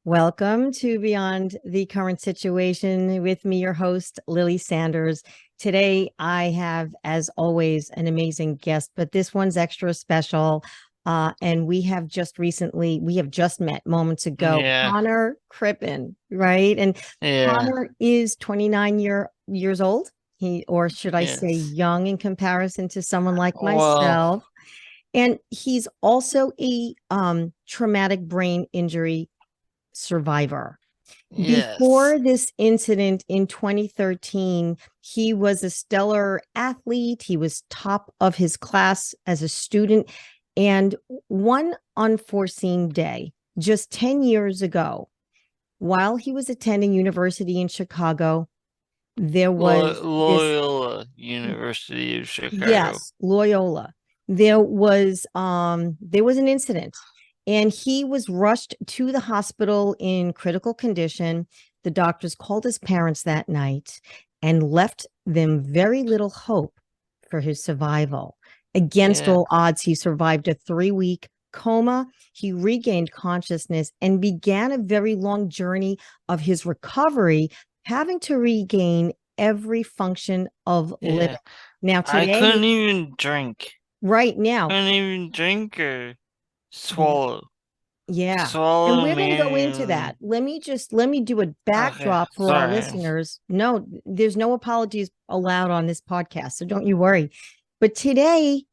Welcome to Beyond the Current Situation with me, your host, Lily Sanders. Today, I have, as always, an amazing guest, but this one's extra special. And we have just met moments ago, Yeah, Conor Crippen, right? And yeah, Conor is 29 years old. Or should I say yes. young in comparison to someone like Well, myself. And he's also a traumatic brain injury survivor. yes, Before this incident in 2013, he was a stellar athlete. He was top of his class as a student. And one unforeseen day, just 10 years ago, while he was attending university in Chicago, there was this, Loyola University of Chicago. yes, Loyola. There was an incident and he was rushed to the hospital in critical condition. The doctors called his parents that night and left them very little hope for his survival. Against Yeah, all odds, he survived a 3-week coma. He regained consciousness and began a very long journey of his recovery, having to regain every function of living. yeah. Now, I today, couldn't even drink. right now, Couldn't even drink or yeah, swallow. yeah. And Swallow we're going to go into that. manually. Let me do a Okay, backdrop for our sorry. listeners. No, there's no apologies allowed on this podcast, so don't you worry. But today,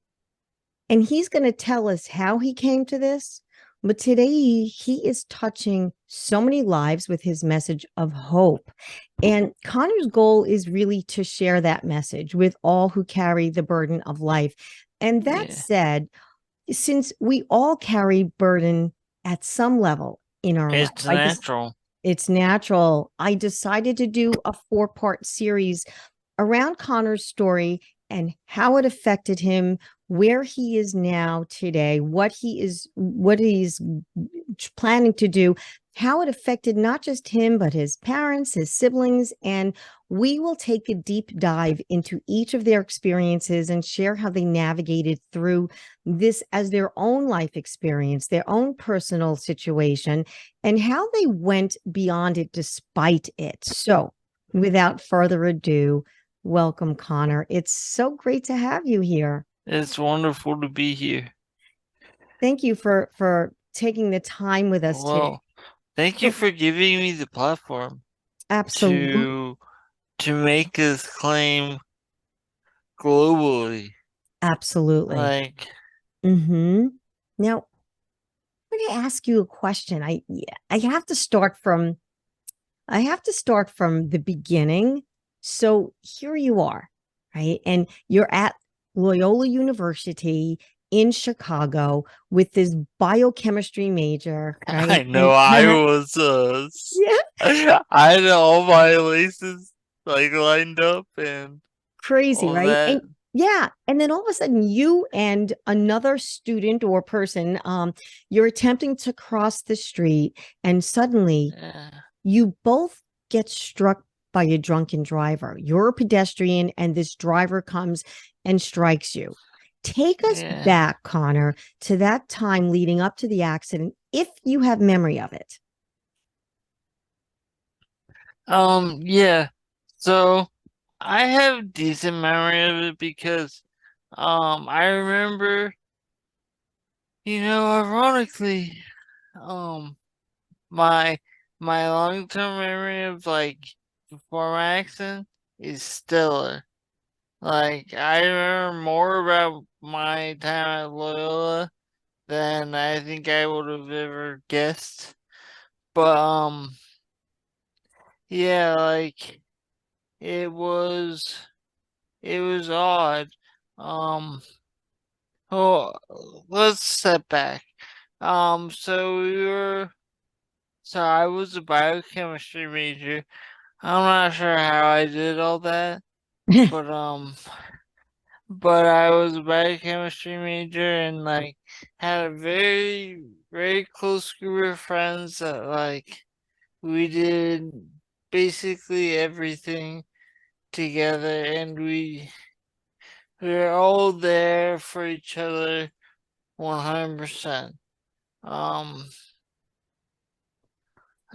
and he's going to tell us how he came to this. But today, he is touching so many lives with his message of hope. And Connor's goal is really to share that message with all who carry the burden of life. And that Yeah, said, since we all carry burden at some level in our life, it's natural. it's natural. I decided to do a 4-part series around Connor's story and how it affected him, where he is now today, what he's planning to do, how it affected not just him, but his parents, his siblings. And we will take a deep dive into each of their experiences and share how they navigated through this as their own life experience, their own personal situation, and how they went beyond it despite it. So, without further ado, welcome, Conor. It's so great to have you here. It's wonderful to be here. Thank you for taking the time with us today. Well, thank you So, for giving me the platform absolutely, to make this claim globally. absolutely. Like, Mm-hmm. Now, I'm going to ask you a question. I have to start from the beginning. So here you are, right? And you're at Loyola University in Chicago with this biochemistry major, right? I know And I yeah, was yeah, I had all my laces like lined up and crazy, all right? that. And yeah, and then all of a sudden you and another student or person, you're attempting to cross the street and suddenly Yeah, you both get struck by a drunken driver. You're a pedestrian, and this driver comes and strikes you. Take us yeah. back, Conor, to that time leading up to the accident, if you have memory of it. Yeah. So I have decent memory of it because I remember, ironically, um my long-term memory of like before my accident is stellar. Like, I remember more about my time at Loyola than I think I would have ever guessed. But, yeah, like, it was, it was odd. Um, oh, let's step back. So so I was a biochemistry major. I'm not sure how I did all that, but, I was a biochemistry major and like had a very, very close group of friends that like we did basically everything together and we were all there for each other 100%. Um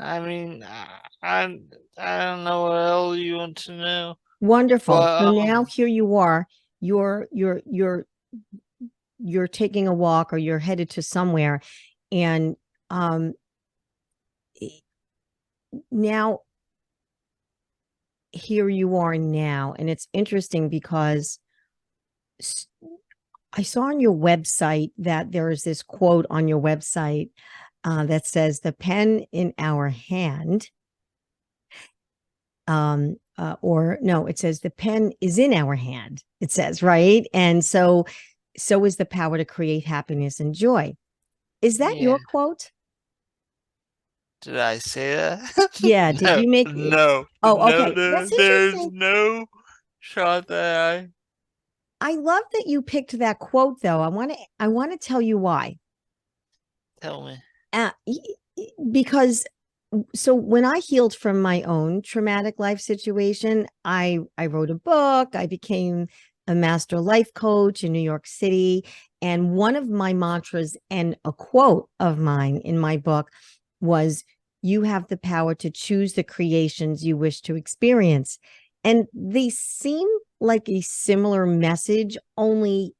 I mean, I don't know what else you want to know, Wonderful. but So now here you are. You're you're you're you're taking a walk or you're headed to somewhere, and um now here you are now, and it's interesting because I saw on your website that there is this quote on your website that says the pen in our hand, or no, it says the pen is in our hand, it says, right? And so is the power to create happiness and joy. Is that yeah. your quote? Did I say that? Yeah, did No, you make it? no, Oh, no, okay. no. That's There's interesting. no shot that I love that you picked that quote though. I want to tell you why. tell me. Uh, because so when I healed from my own traumatic life situation, I wrote a book, I became a master life coach in New York City, and one of my mantras and a quote of mine in my book was you have the power to choose the creations you wish to experience. And they seem like a similar message, only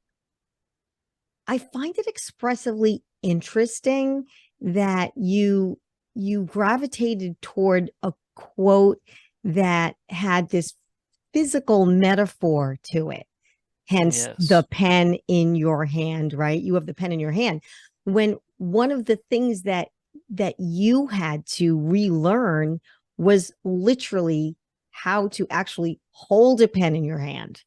I find it expressively interesting that you gravitated toward a quote that had this physical metaphor to it. Hence the Yes. pen in your hand, right? You have the pen in your hand. When one of the things that you had to relearn was literally how to actually hold a pen in your hand.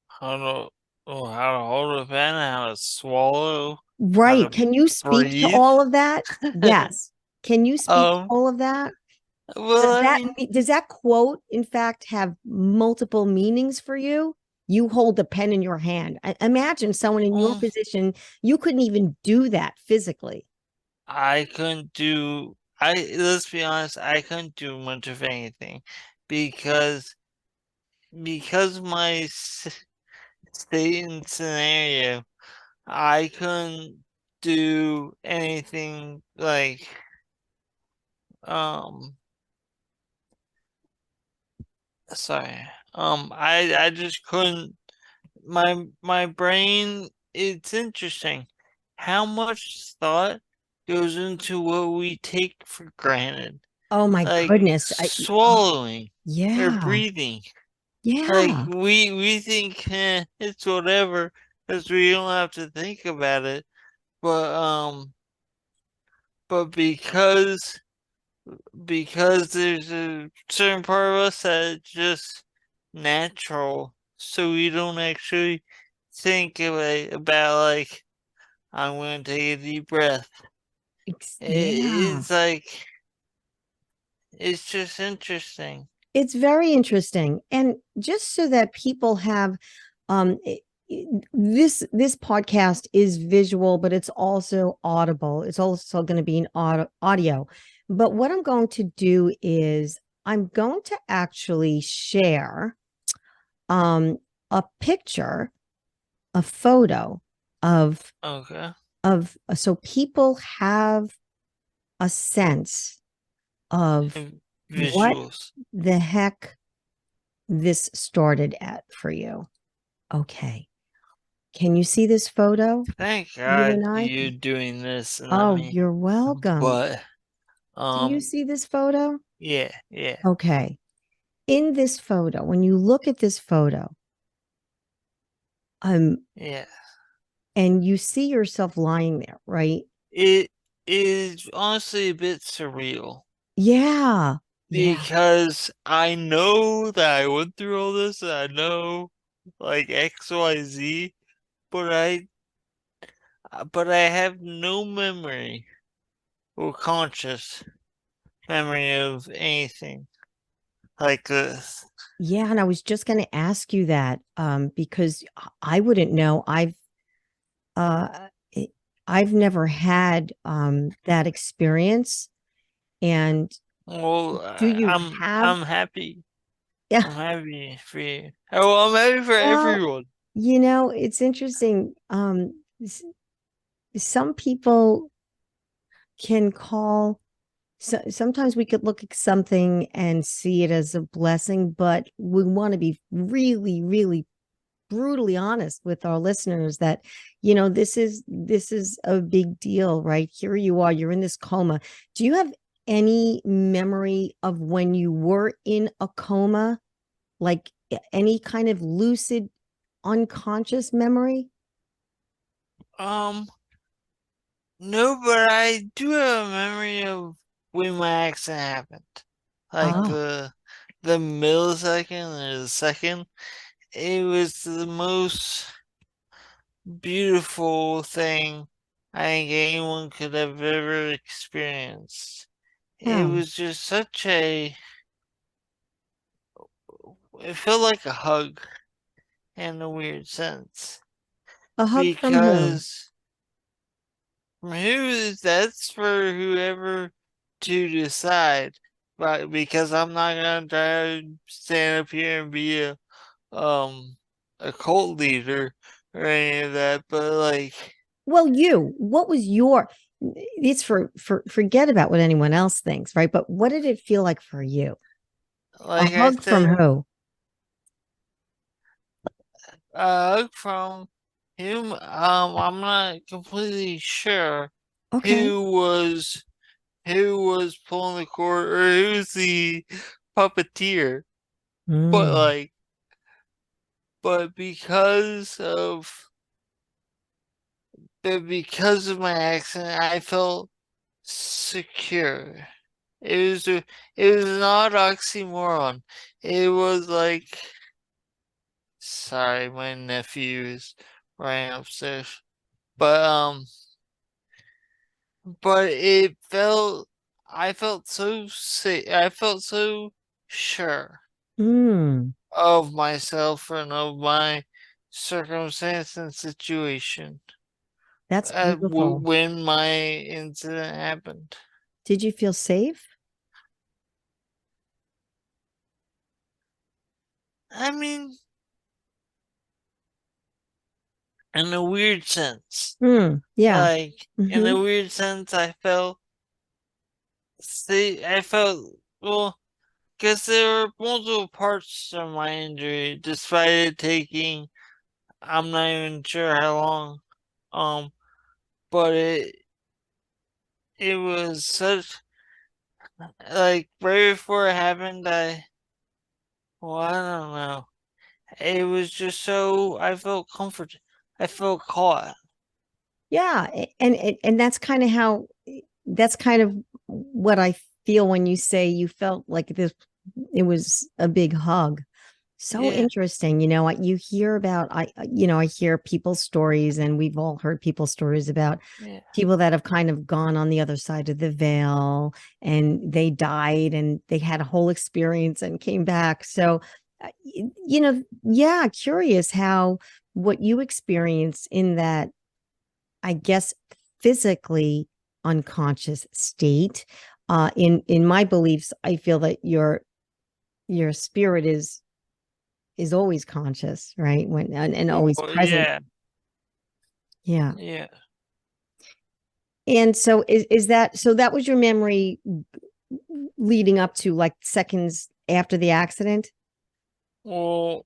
How to, how to hold a pen, how to swallow, how Right. to Can you speak to breathe. all of that? Yes. Can you speak to Um, all of that? well, Does I that mean, does that quote in fact have multiple meanings for you? You hold the pen in your hand. Imagine someone in your um, position, you couldn't even do that physically. I couldn't do, let's be honest, I couldn't do much of anything because, my state and scenario, I couldn't do anything like, um, sorry, I just couldn't, my brain, it's interesting how much thought goes into what we take for granted, Oh my like goodness. Oh, swallowing or yeah. breathing. Like Yeah. we think it's whatever because we don't have to think about it. But but because there's a certain part of us that's just natural, so we don't actually think about like I'm gonna take a deep breath. Yeah. It's like it's just interesting. It's very interesting. And just so that people have this podcast is visual, but it's also audible. It's also going to be an audio. But what I'm going to do is I'm going to actually share um a picture, a photo of Okay. so people have a sense of what Visuals. the heck this started at for you. Okay. Can you see this photo? Thank You God and I? you're doing this and not Oh, me. you're welcome. But Do you see this photo? yeah, yeah, Okay. In this photo, when you look at this photo, um, yeah. and you see yourself lying there, right? It is honestly a bit surreal Yeah. Yeah. because I know that I went through all this and I know like XYZ, but I have no memory or conscious memory of anything like this. Yeah. And I was just going to ask you that because I wouldn't know. Uh, it- I've never had that experience. And Well, do you have, I'm happy. yeah, I'm happy for you. Oh, I'm happy for well, everyone. it's interesting. Some people can call. So sometimes we could look at something and see it as a blessing, but we want to be really, really brutally honest with our listeners that, this is a big deal, right? Here you are, you're in this coma. Do you have any memory of when you were in a coma, like any kind of lucid unconscious memory? Um, no, but I do have a memory of when my accident happened. Like Oh, the millisecond or the second. It was the most beautiful thing I think anyone could have ever experienced. It wow. was just such a, it felt like a hug in a weird sense. A hug from who? Because who that's for whoever to decide. But because I'm not gonna try to stand up here and be um a cult leader or any of that, but Well, what was your, it's for forget about what anyone else thinks, right? But what did it feel like for you? A I hug from said, who? from him, I'm not completely sure Okay. who was who was pulling the cord or who's the puppeteer, but Mm. but because of my accident, I felt secure. It was an odd oxymoron. It was like, sorry, my nephew is running upstairs, but I felt so safe. I felt so sure Mm. of myself and of my circumstance and situation That's beautiful. when my incident happened. Did you feel safe? I mean, in a weird sense. Mm. Yeah. In Hmm. a weird sense, I felt, well, because there were multiple parts of my injury, despite it taking, I'm not even sure how long, um, but it was such, right before it happened, well, I don't know. It was just so, I felt comforted. I felt caught. Yeah. And that's kind of what I feel when you say you felt like this, it was a big hug. So Yeah, interesting. You hear about, I hear people's stories, and we've all heard people's stories about yeah, people that have kind of gone on the other side of the veil, and they died and they had a whole experience and came back. So, yeah, curious how what you experience in that, I guess, physically unconscious state. In my beliefs, I feel that your spirit is always conscious, right? When and always well, present. yeah, Yeah. yeah. And so is that, so that was your memory leading up to like seconds after the accident? Well,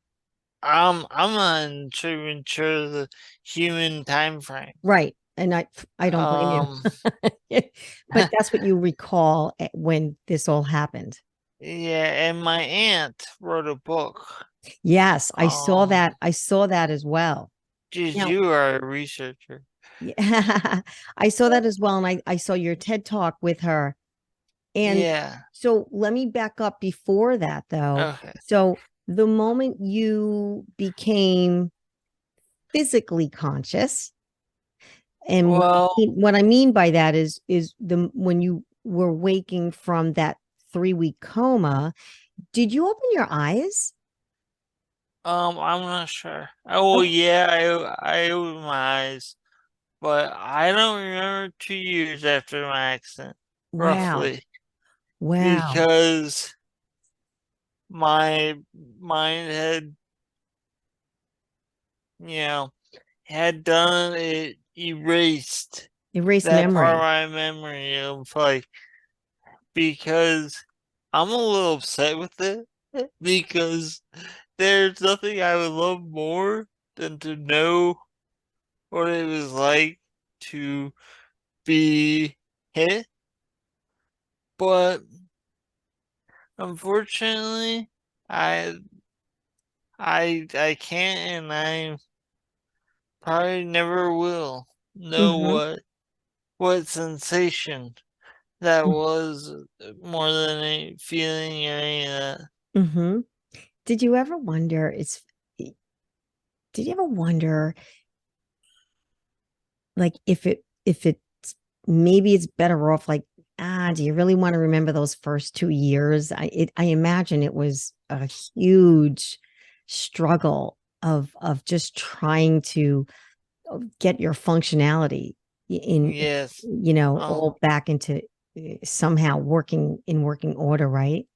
I'm not even sure the human time frame. Right. And I don't blame you. Um, But that's what you recall when this all happened. yeah, and my aunt wrote a book. Yes, I saw Um, that. I saw that as well. Geez, Now, you are a researcher. yeah, I saw that as well. And I saw your TED talk with her. And Yeah. so let me back up before that, though. Okay. So the moment you became physically conscious, and Well, what I mean by that is the when you were waking from that 3-week coma, did you open your eyes? I'm not sure. Oh, Oh, yeah, I opened my eyes, but I don't remember 2 years after my accident, wow. roughly, Wow. because my mind had, you know, had done it, erased Erase that part of memory. my memory of because I'm a little upset with it because there's nothing I would love more than to know what it was like to be hit. But unfortunately, I I can't, and I probably never will know Mm-hmm. what sensation that was, more than a feeling or any of that. Mm-hmm. Did you ever wonder, did you ever wonder like if it's maybe it's better off like do you really want to remember those first 2 years? I imagine it was a huge struggle of just trying to get your functionality in Yes. all back into somehow working order, right?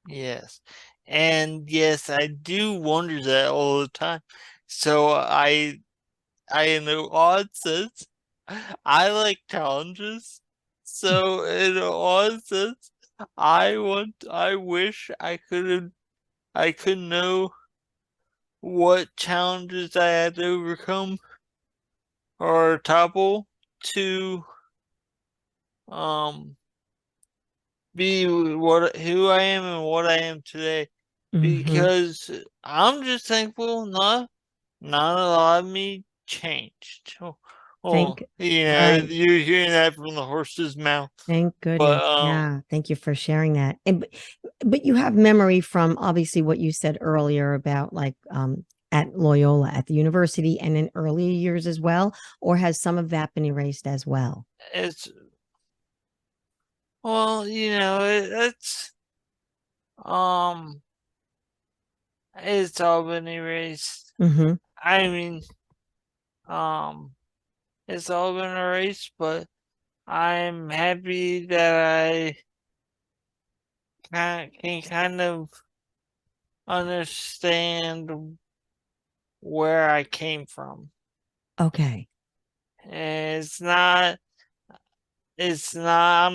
Yes. And yes, I do wonder that all the time. So in an odd sense, I like challenges. So in an odd sense, I wish I could know what challenges I had to overcome or topple to um be what who I am and what I am today. Mm-hmm. Because I'm just thankful not a lot of me changed. Thank right. You're hearing that from the horse's mouth. Thank But goodness. Yeah. Thank you for sharing that. And but you have memory from obviously what you said earlier about like at Loyola at the university and in earlier years as well, or has some of that been erased as well? it's well, um it's all been erased. Mm-hmm. I mean, um it's all been erased, but I'm happy that I can kind of understand where I came from. Okay. And I'm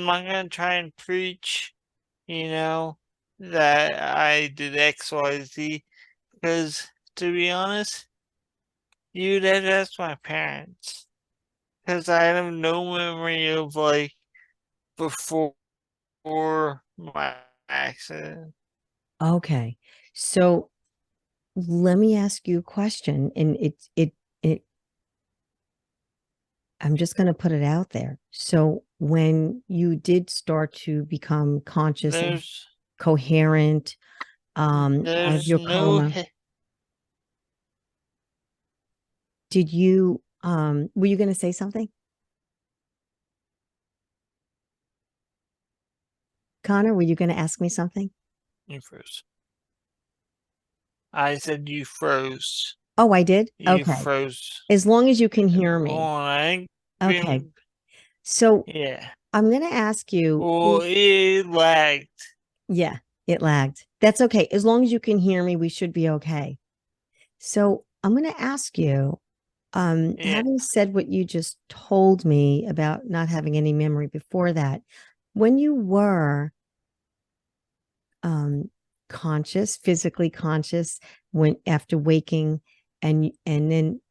not gonna try and preach, you know, that I did X, Y, Z, because to be honest, you'd have to ask my parents, because I have no memory of like before my accident. Okay. So let me ask you a question. And it I'm just going to put it out there. So when you did start to become conscious and There's coherent out of there's your no coma, did you were you going to say something? Connor, were you going to ask me something? you froze. I said you froze. Oh, I did? You Okay. froze. As long as you can hear Hold me. on, I ain't Okay. been. So Yeah. I'm going to ask you, Well, it lagged. yeah, it lagged. That's okay. As long as you can hear me, we should be okay. So I'm going to ask you, Yeah. having said what you just told me about not having any memory before that, when you were um, conscious, physically conscious, when after waking, and then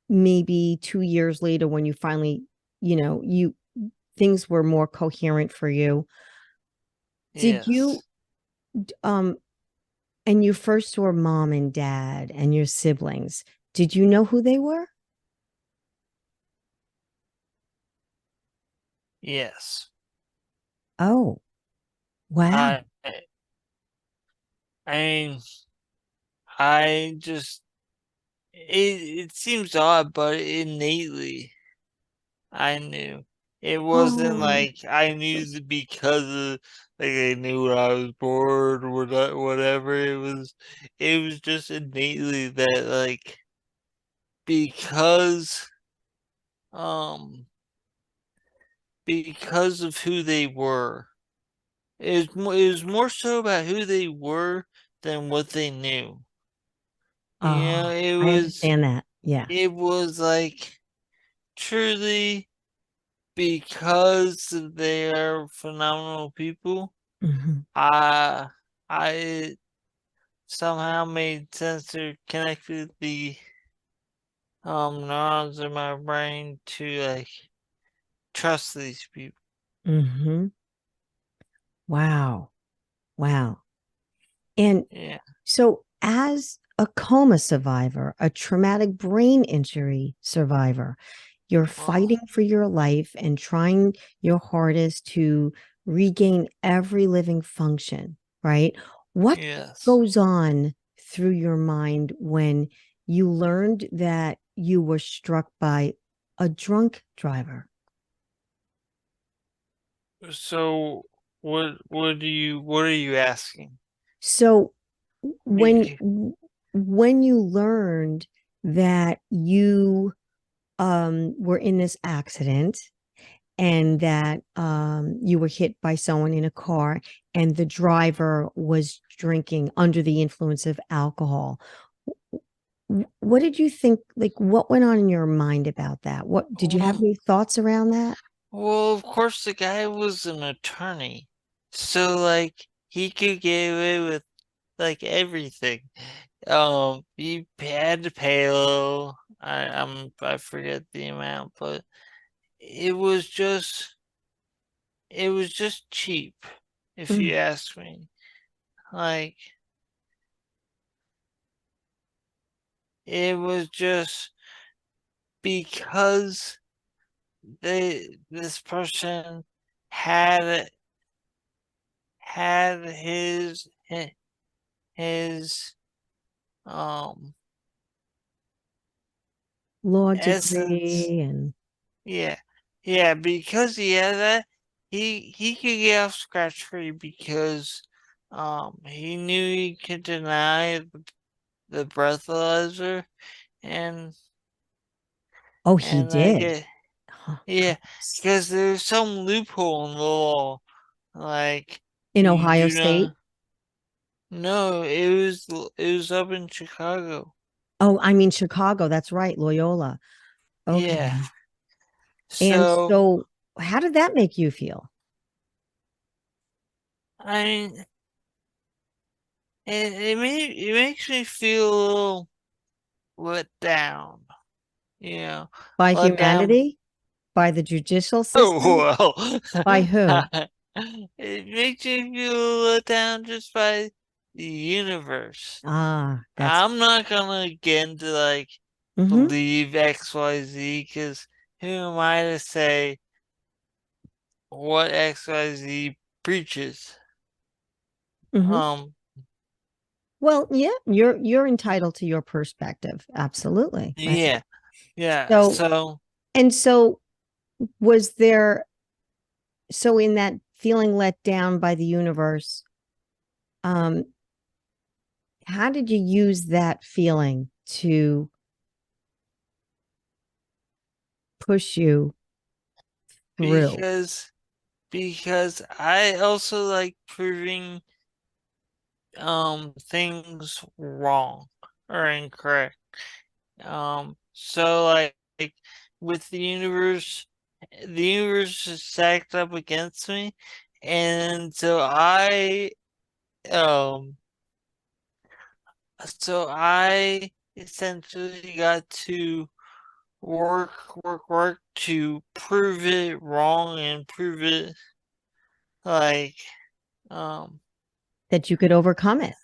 maybe 2 years later, when you finally, you things were more coherent for you. Did you Yes. um and you first saw mom and dad and your siblings? Did you know who they were? Yes. Oh, wow. I I mean, I just it seems odd, but innately I knew. It wasn't Oh, like I knew because of like they knew I was bored or whatever. It was just innately that like because um because of who they were. It was more so about who they were than what they knew. oh, I understand that. Yeah. It was like truly because they are phenomenal people, Mhm. I somehow made sense to connect with the neurons in my brain to like trust these people. Mhm. Wow. Wow. And Yeah. so, as a coma survivor, a traumatic brain injury survivor, you're Oh, fighting for your life and trying your hardest to regain every living function, right? What yes. goes on through your mind when you learned that you were struck by a drunk driver? So what are you asking? So when Be when you learned that you were in this accident and that you were hit by someone in a car and the driver was drinking under the influence of alcohol, what did you think? Like, what went on in your mind about that? What did you have well, any thoughts around that? well, of course the guy was an attorney. So like he could get away with like everything. He had to pay low. I forget the amount, but it was just it was just cheap, if you Mm, ask me. Like it was just because this person had had his um law essence. degree and Yeah. Yeah, because he had that, he could get off scratch free because he knew he could deny the breathalyzer and oh, he and I did. get Oh, yeah, goodness. because there's some loophole in the law. Like In you Ohio do State. not. No, it was up in Chicago. Oh, I mean Chicago. That's right, Loyola. Yeah. Okay. And So so, how did that make you feel? I mean, it makes me feel a little let down. You know, By let down. humanity? By the judicial system? Oh By well, who? it makes me feel let down just by the universe. Ah, that's I'm not gonna get into like mm-hmm, believe XYZ because who am I to say what XYZ preaches? mm-hmm. Um, Well, yeah, you're entitled to your perspective. Absolutely. Right. yeah, yeah. So So and so was there so in that feeling let down by the universe, um, how did you use that feeling to push you through? because I also like proving things wrong or incorrect. So like with the universe is stacked up against me, and um so I essentially got to work to prove it wrong and prove it like um That you could overcome it.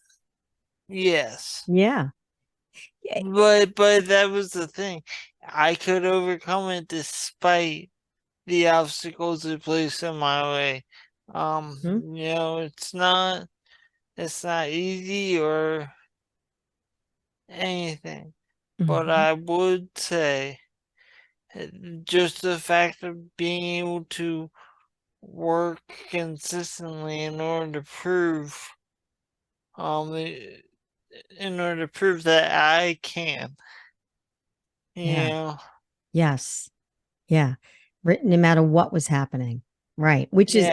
yes. Yeah. Yeah. But that was the thing. I could overcome it despite the obstacles it placed in my way. Mhm, It's not easy or anything, but mhm. I would say just the fact of being able to work consistently um in order to prove that I can, you Yeah. know. Yes. Yeah. No matter what was happening. Right. Which is,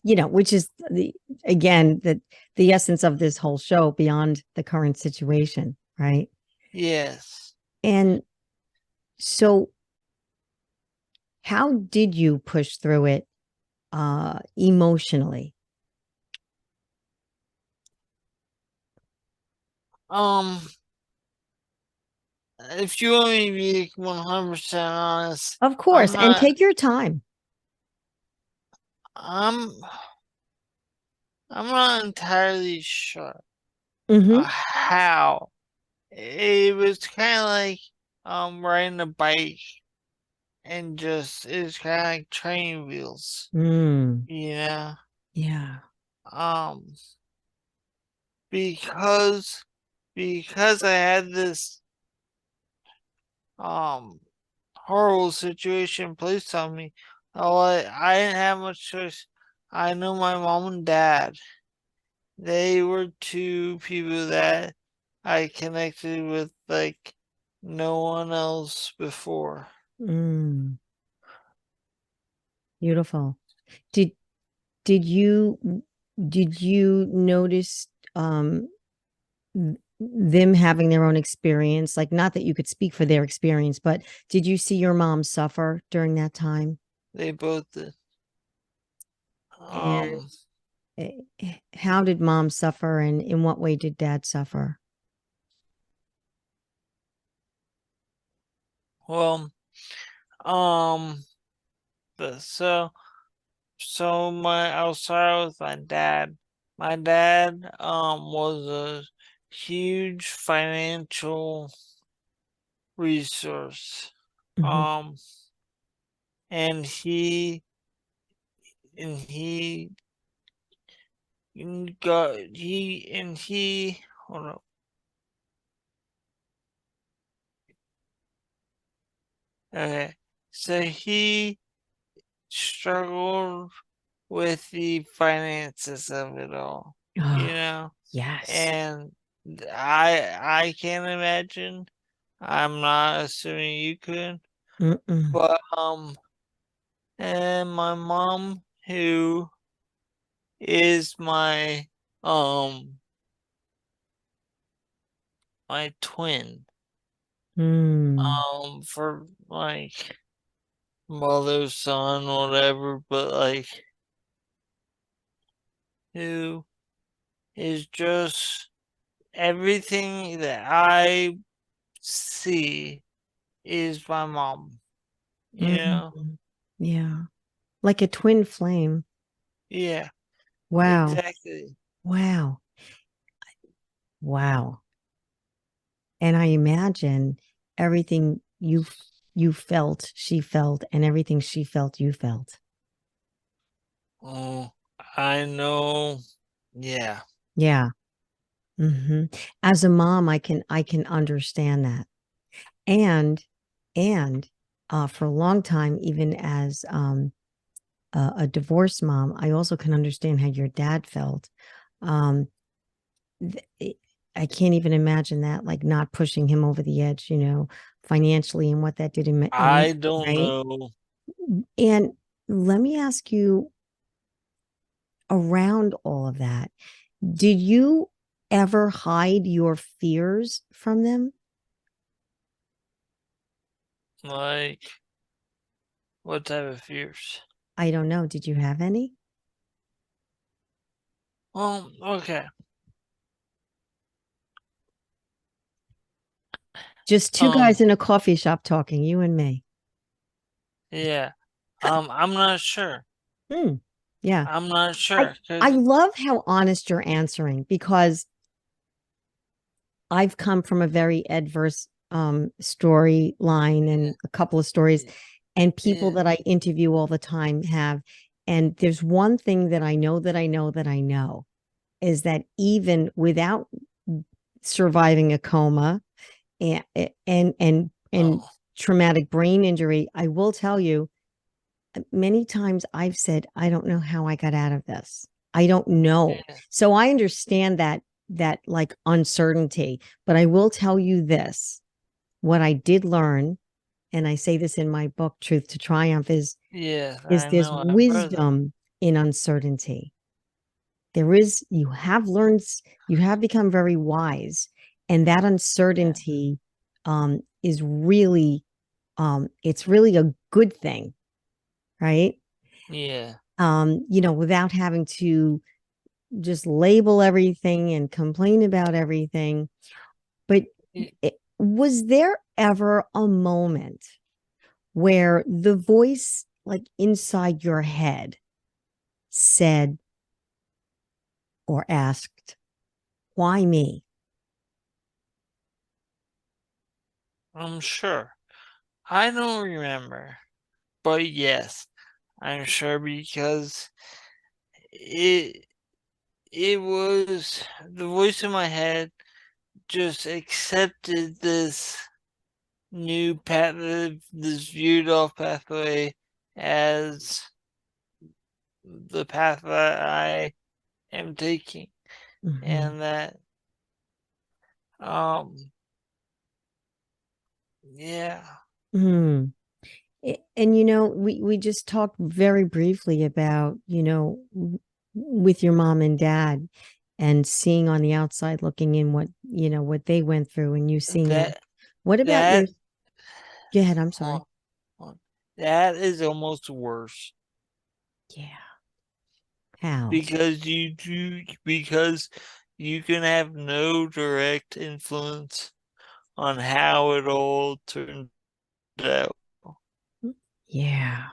Yeah, which is the again the essence of this whole show beyond the current situation, right? yes. And so how did you push through it emotionally? Um, if you want me to be 100% honest, Of course, I'm and not. take your time. I'm. I'm not entirely sure Mm-hmm. how. It was kind of like riding a bike and just it's kind of like train wheels, Mm, you know. yeah. Um, because I had this um horrible situation placed on me. Oh, I didn't have much choice. I know my mom and dad. They were two people that I connected with like no one else before. Mm, beautiful. Did did you did you notice them having their own experience? Like, not that you could speak for their experience, but did you see your mom suffer during that time? They both did. And Um, how did mom suffer, and in what way did dad suffer? well, um, the, so my I'll start with my dad. My dad was a huge financial resource. Mhm. Um, and he got he hold on. Okay. So he struggled with the finances of it all, you Oh, know? yes. And I can't imagine. I'm not assuming you could, Mm-mm. but and my mom, who is um my twin, Mm. for like mother, son, whatever, but like who is just everything that I see is my mom, you know? Mm. Yeah. Like a twin flame. Yeah, Wow. exactly. Wow. Wow. And I imagine everything you felt, she felt, and everything she felt, you felt. Oh, I know. Yeah, Yeah. As a mom, I can understand that. And and for a long time, even as a divorced mom, I also can understand how your dad felt. Um, I can't even imagine that, like not pushing him over the edge, financially, and what that did in you, I don't right? know. And let me ask you, around all of that, did you ever hide your fears from them? Like, what type of fears? I don't know. Did you have any? Okay. Just two Um, guys in a coffee shop talking, you and me. yeah. I'm not sure. Hmm. Yeah. I'm not I sure I because love how honest you're answering, because I've come from a very adverse storyline and a couple of stories, and people yeah, that I interview all the time have. And there's one thing that I know that I know that I know is that even without surviving a coma and and oh, traumatic brain injury, I will tell you, many times I've said, I don't know how I got out of this. I don't know. yeah, So I understand that like uncertainty, but I will tell you this. What I did learn, and I say this in my book, Truth to Triumph, yes, is I there's know. I've heard that. wisdom in uncertainty. You have learned, you have become very wise, and that Yeah, uncertainty is really it's really a good thing. right? Yeah. Without having to just label everything and complain about everything. But was there ever a moment where the voice, like inside your head, said or asked, why me? I'm sure. I don't remember, but yes, I'm sure because it it was the voice in my head just accepted this new path, this viewed off pathway as the path that I am taking, Mm-hmm. and that um yeah. Mm. And we just talked very briefly about, with your mom and dad and seeing on the outside looking in what they went through and you seeing that. that What about your that Go ahead, I'm hold sorry. on, that is almost worse Yeah. How? because you can have no direct influence on how it all turned out. Yeah.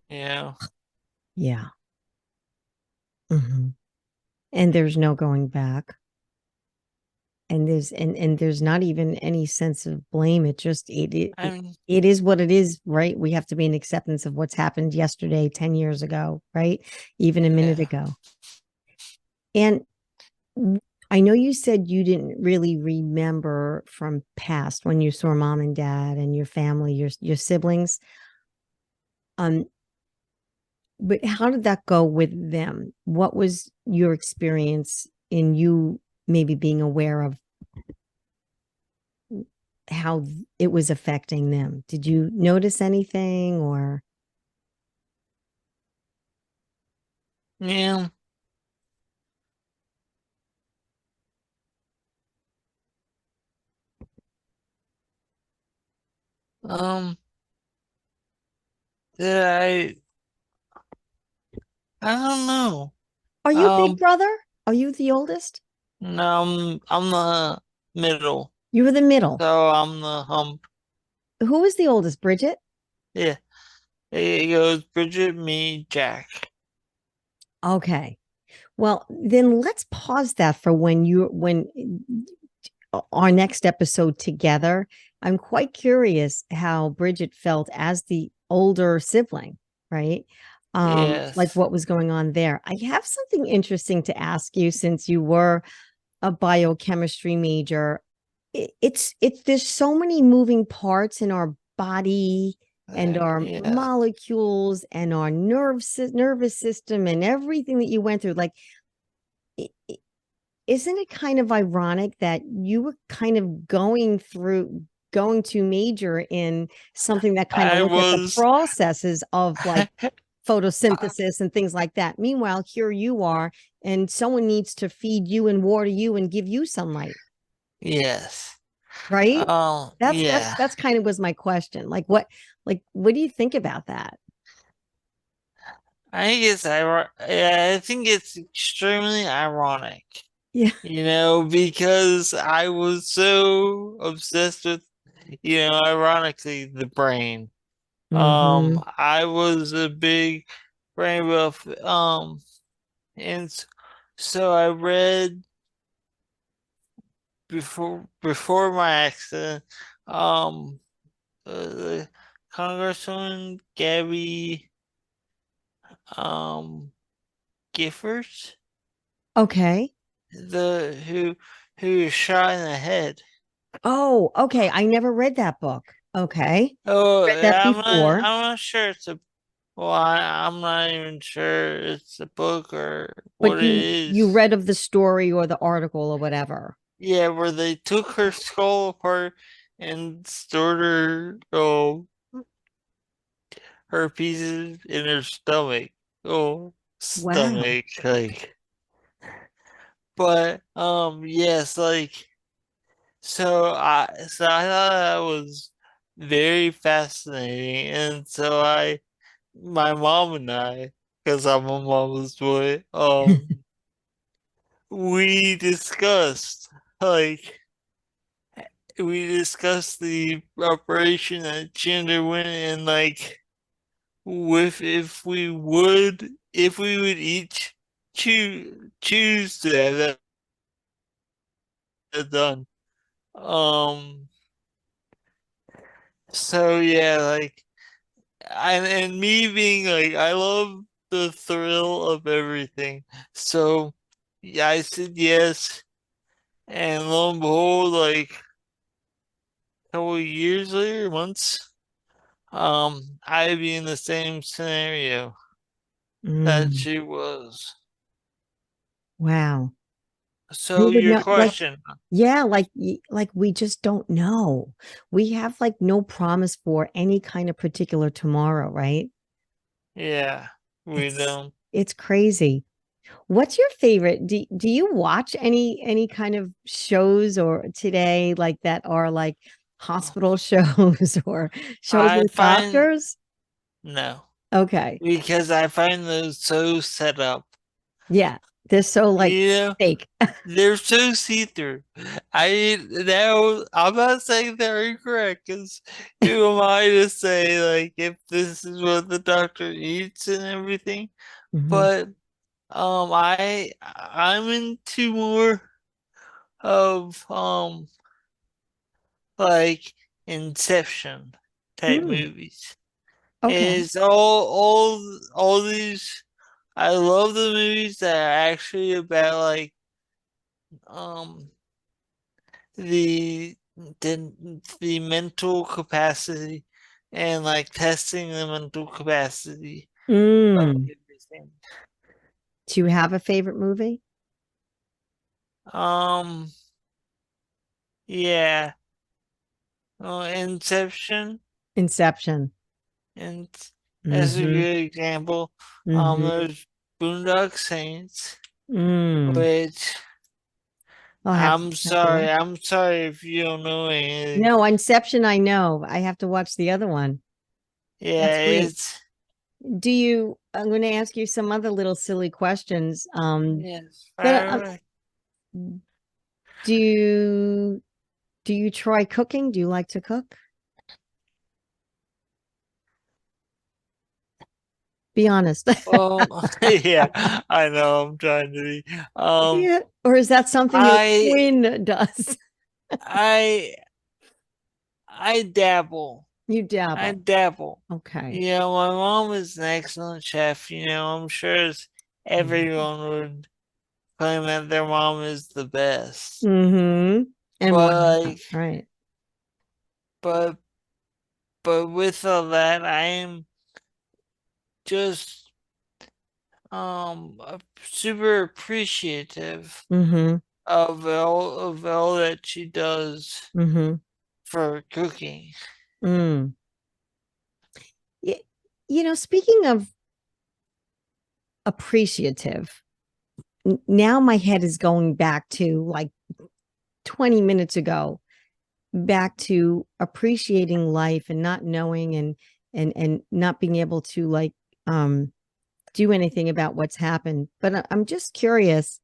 Yeah. Yeah. Hmm. And there's no going back. And there's not even any sense of blame. It just I mean, it is what it is, right? We have to be in acceptance of what's happened yesterday, 10 years ago, right? Even a minute yeah. ago. And I know you said you didn't really remember from past when you saw mom and dad and your family, your siblings. Um, but how did that go with them? What was your experience in you maybe being aware of how it was affecting them? Did you notice anything or Yeah. Um, did I don't know. are you big Um, brother? Are you the oldest? no, I'm the middle. You were the middle. So I'm the hump. Who was the oldest? Bridget? Yeah. It goes Bridget, me, Jack. Okay. Well, then let's pause that for when our next episode together. I'm quite curious how Bridget felt as the older sibling, right? Like Yes. what was going on there. I have something interesting to ask you since you were a biochemistry major. It's there's so many moving parts in our body and our Yeah. molecules and our nervous system and everything that you went through. Like, isn't it kind of ironic that you were kind of going to major in something that kind of I looked at the was processes of like I- photosynthesis and things like that? Meanwhile, here you are, and someone needs to feed you and water you and give you sunlight, yes. right? That's that's Yeah. that's kind of was my question. Like what do you think about that? I think it's extremely ironic, Yeah. because I was so obsessed with, ironically, the brain. Mm-hmm. I was a big brain buff, and so I read before my accident, um, the Congresswoman Gabby, um, Giffords, Okay. the who was shot in the head. Oh, okay. I never read that book. Okay. Oh, Read that before. I'm not sure it's a, well, I'm not even sure it's a book or what But it you is. read of the story or the article or whatever. Yeah, where they took her skull apart and stored her pieces in her stomach. Oh, Wow. stomach, like, but, yes, like, so I thought that was very fascinating, and so I my mom and I, because I'm a mama's boy, we discussed like we discussed the operation that she underwent and like with if we would each choose to have that done. Um so yeah, like and me being like I love the thrill of everything. So yeah, I said yes, and lo and behold, like a couple of years later, months, I'd be in the same scenario that Mm, she was. wow. We So would your not like, question, yeah, like we just don't know. We have like no promise for any kind of particular tomorrow, right? yeah, we It's don't. it's crazy. What's your favorite? Do you watch any kind of shows or today like that are like hospital shows or shows I with find doctors? no, Okay. because I find those so set up. Yeah. They're so like You know, fake. they're so see-through. I now I'm not saying they're incorrect because who am I to say like if this is what the doctor eats and everything? Mhm. But I'm into more of like Inception type Mm, movies. okay. It's all these. I love the movies that are actually about like um the the mental capacity and like testing the mental capacity of Mm. everything. Do you have a favorite movie? Um, yeah, Inception, Inception. and that's a Mhm. good example. Mhm. There's Boondock Saints, Mm. which I'll have to watch. I'm sorry if you don't know anything. No, Inception I know. I have to watch the other one. Yeah, That's great. it's I'm going to ask you some other little silly questions. yes, But fire away. do you do you try cooking? Do you like to cook? Be honest. Well, yeah, I know I'm trying to be. Um, Yeah. Or is that something your I twin does? I I dabble. You I dabble. dabble. Okay. You know, my mom is an excellent chef. You know, I'm sure everyone would claim that their mom is the best. Mm-hmm. And why But not? like, Right. but but with all that, I am just super appreciative Mm-hmm. of all that she does Mm-hmm. for cooking. Mm. Y- speaking of appreciative, now my head is going back to like 20 minutes ago, back to appreciating life and not knowing and not being able to like um do anything about what's happened. But I'm just curious,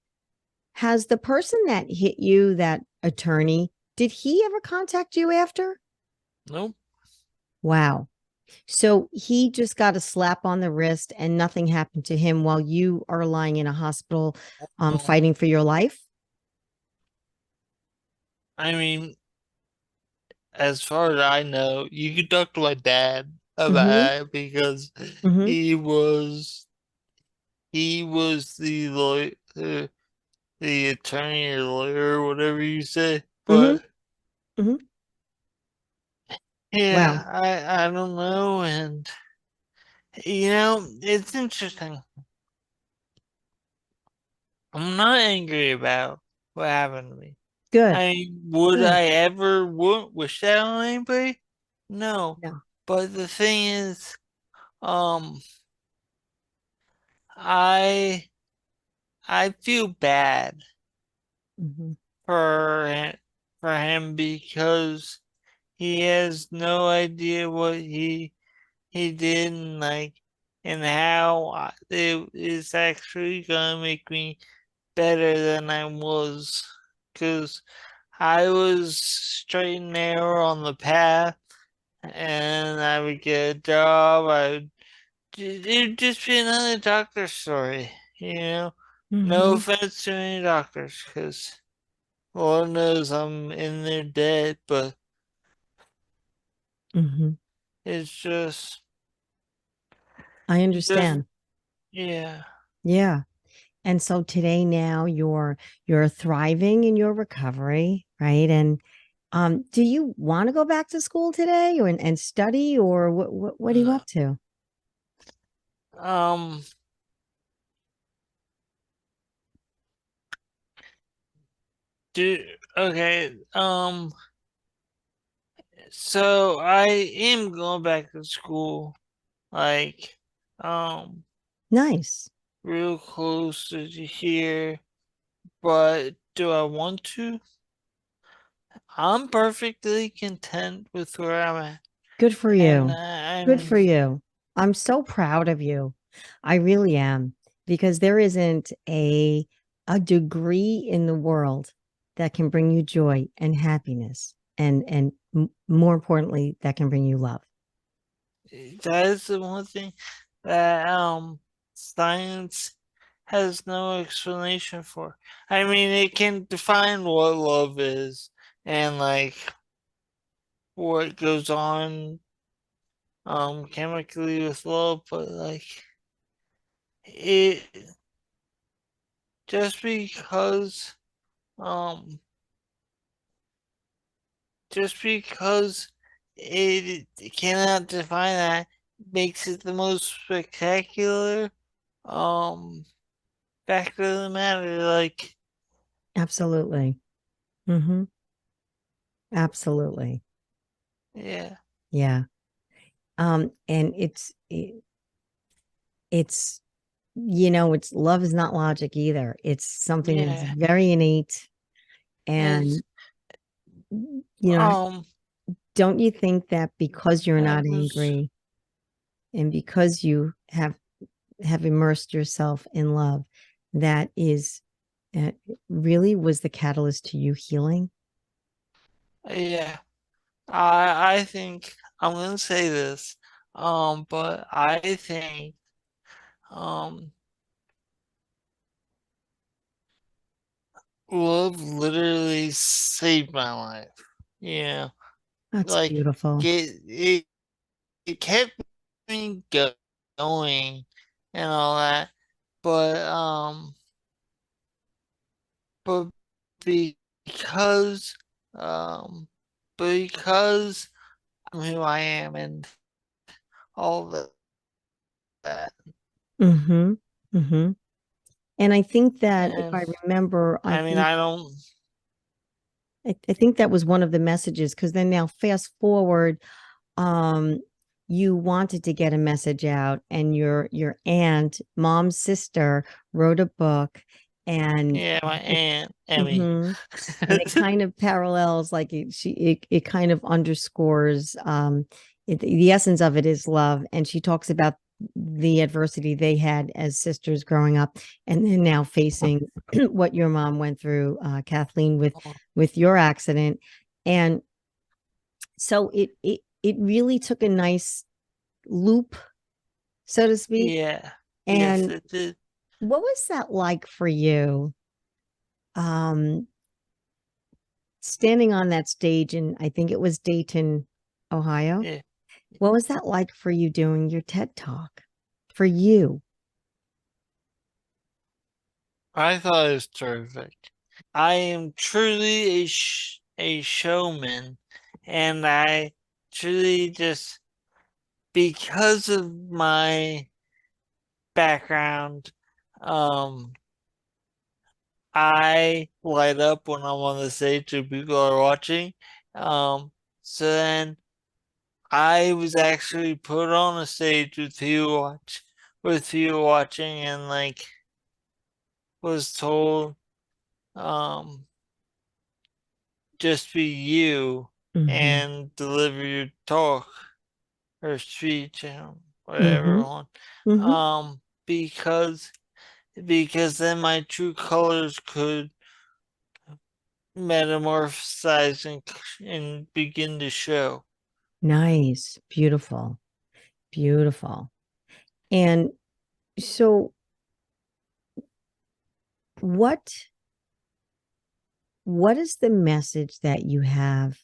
has the person that hit you, that attorney, did he ever contact you after? Nope. Wow. So he just got a slap on the wrist and nothing happened to him while you are lying in a hospital Um, fighting for your life? I mean, as far as I know, you could talk to my dad Mm-hmm. about it because Mm-hmm. he was he was the attorney or lawyer or whatever you say. Mm-hmm. But Mm-hmm. yeah, Wow. I don't know, and you know, it's interesting. I'm not angry about what happened to me. Good. I would Good. I ever wish that on anybody? No. No. But the thing is, um, I I feel bad Mm-hmm. for him because he has no idea what he did and like and how it is actually gonna make me better than I was, because I was straight and narrow on the path, and I would get a job. It'd just be another doctor story, you know. No Hmm. offense to any doctors, because Lord knows I'm in there dead, but Hmm. it's I just, understand. yeah. Yeah. And so today now you're thriving in your recovery, right? And do you want to go back to school today or and study or what are you No. up to? Um, do okay. So I am going back to school, like, um, Nice. real close to here. But do I want to? I'm perfectly content with where I'm at, Good for and you. Good I'm for you. I'm so proud of you. I really am because there isn't a degree in the world that can bring you joy and happiness and more importantly that can bring you love. that is the one thing that science has no explanation for. I mean, it can define what love is and like what goes on chemically with love, but like it just because um just because it cannot define that makes it the most spectacular um fact of the matter. Like, Absolutely. Hmm. Absolutely. yeah, Yeah. And it's it's love is not logic either. It's something that's yeah. very innate It's and you know, um don't you think that because you're I not was angry and because you have immersed yourself in love, that is uh, really was the catalyst to you healing? yeah. I think I'm gonna say this, but I think um love literally saved my life. Yeah, That's like beautiful. it kept me going and all that, but but because um because I'm who I am and all that, Mm-hmm. Mm-hmm. And I think that if and I remember, I mean I don't, I think that was one of the messages because then now fast forward, um, you wanted to get a message out and your aunt, mom's sister, wrote a book and yeah, my aunt Emmy. mhm. And it kind of parallels like it kind of underscores the essence of it is love and she talks about the adversity they had as sisters growing up and then now facing what your mom went through, Kathleen, with your accident. And so it really took a nice loop, so to speak. Yeah, yes, And it did. what was that like for you? Um, Standing on that stage in, I think it was Dayton, Ohio. Yeah, What was that like for you doing your TED Talk? For you? I thought it was terrific. I am truly a showman, and I truly just, because of my background, um, I light up when I'm on the stage and people are watching. Um, so then I was actually put on a stage with you watching, and like was told, um, just be you Hmm. and deliver your talk or speech. whatever Mm-hmm. one. Mm-hmm. Um, because then my true colors could metamorphosize and begin to show. Nice. Beautiful. Beautiful. And so what what is the message that you have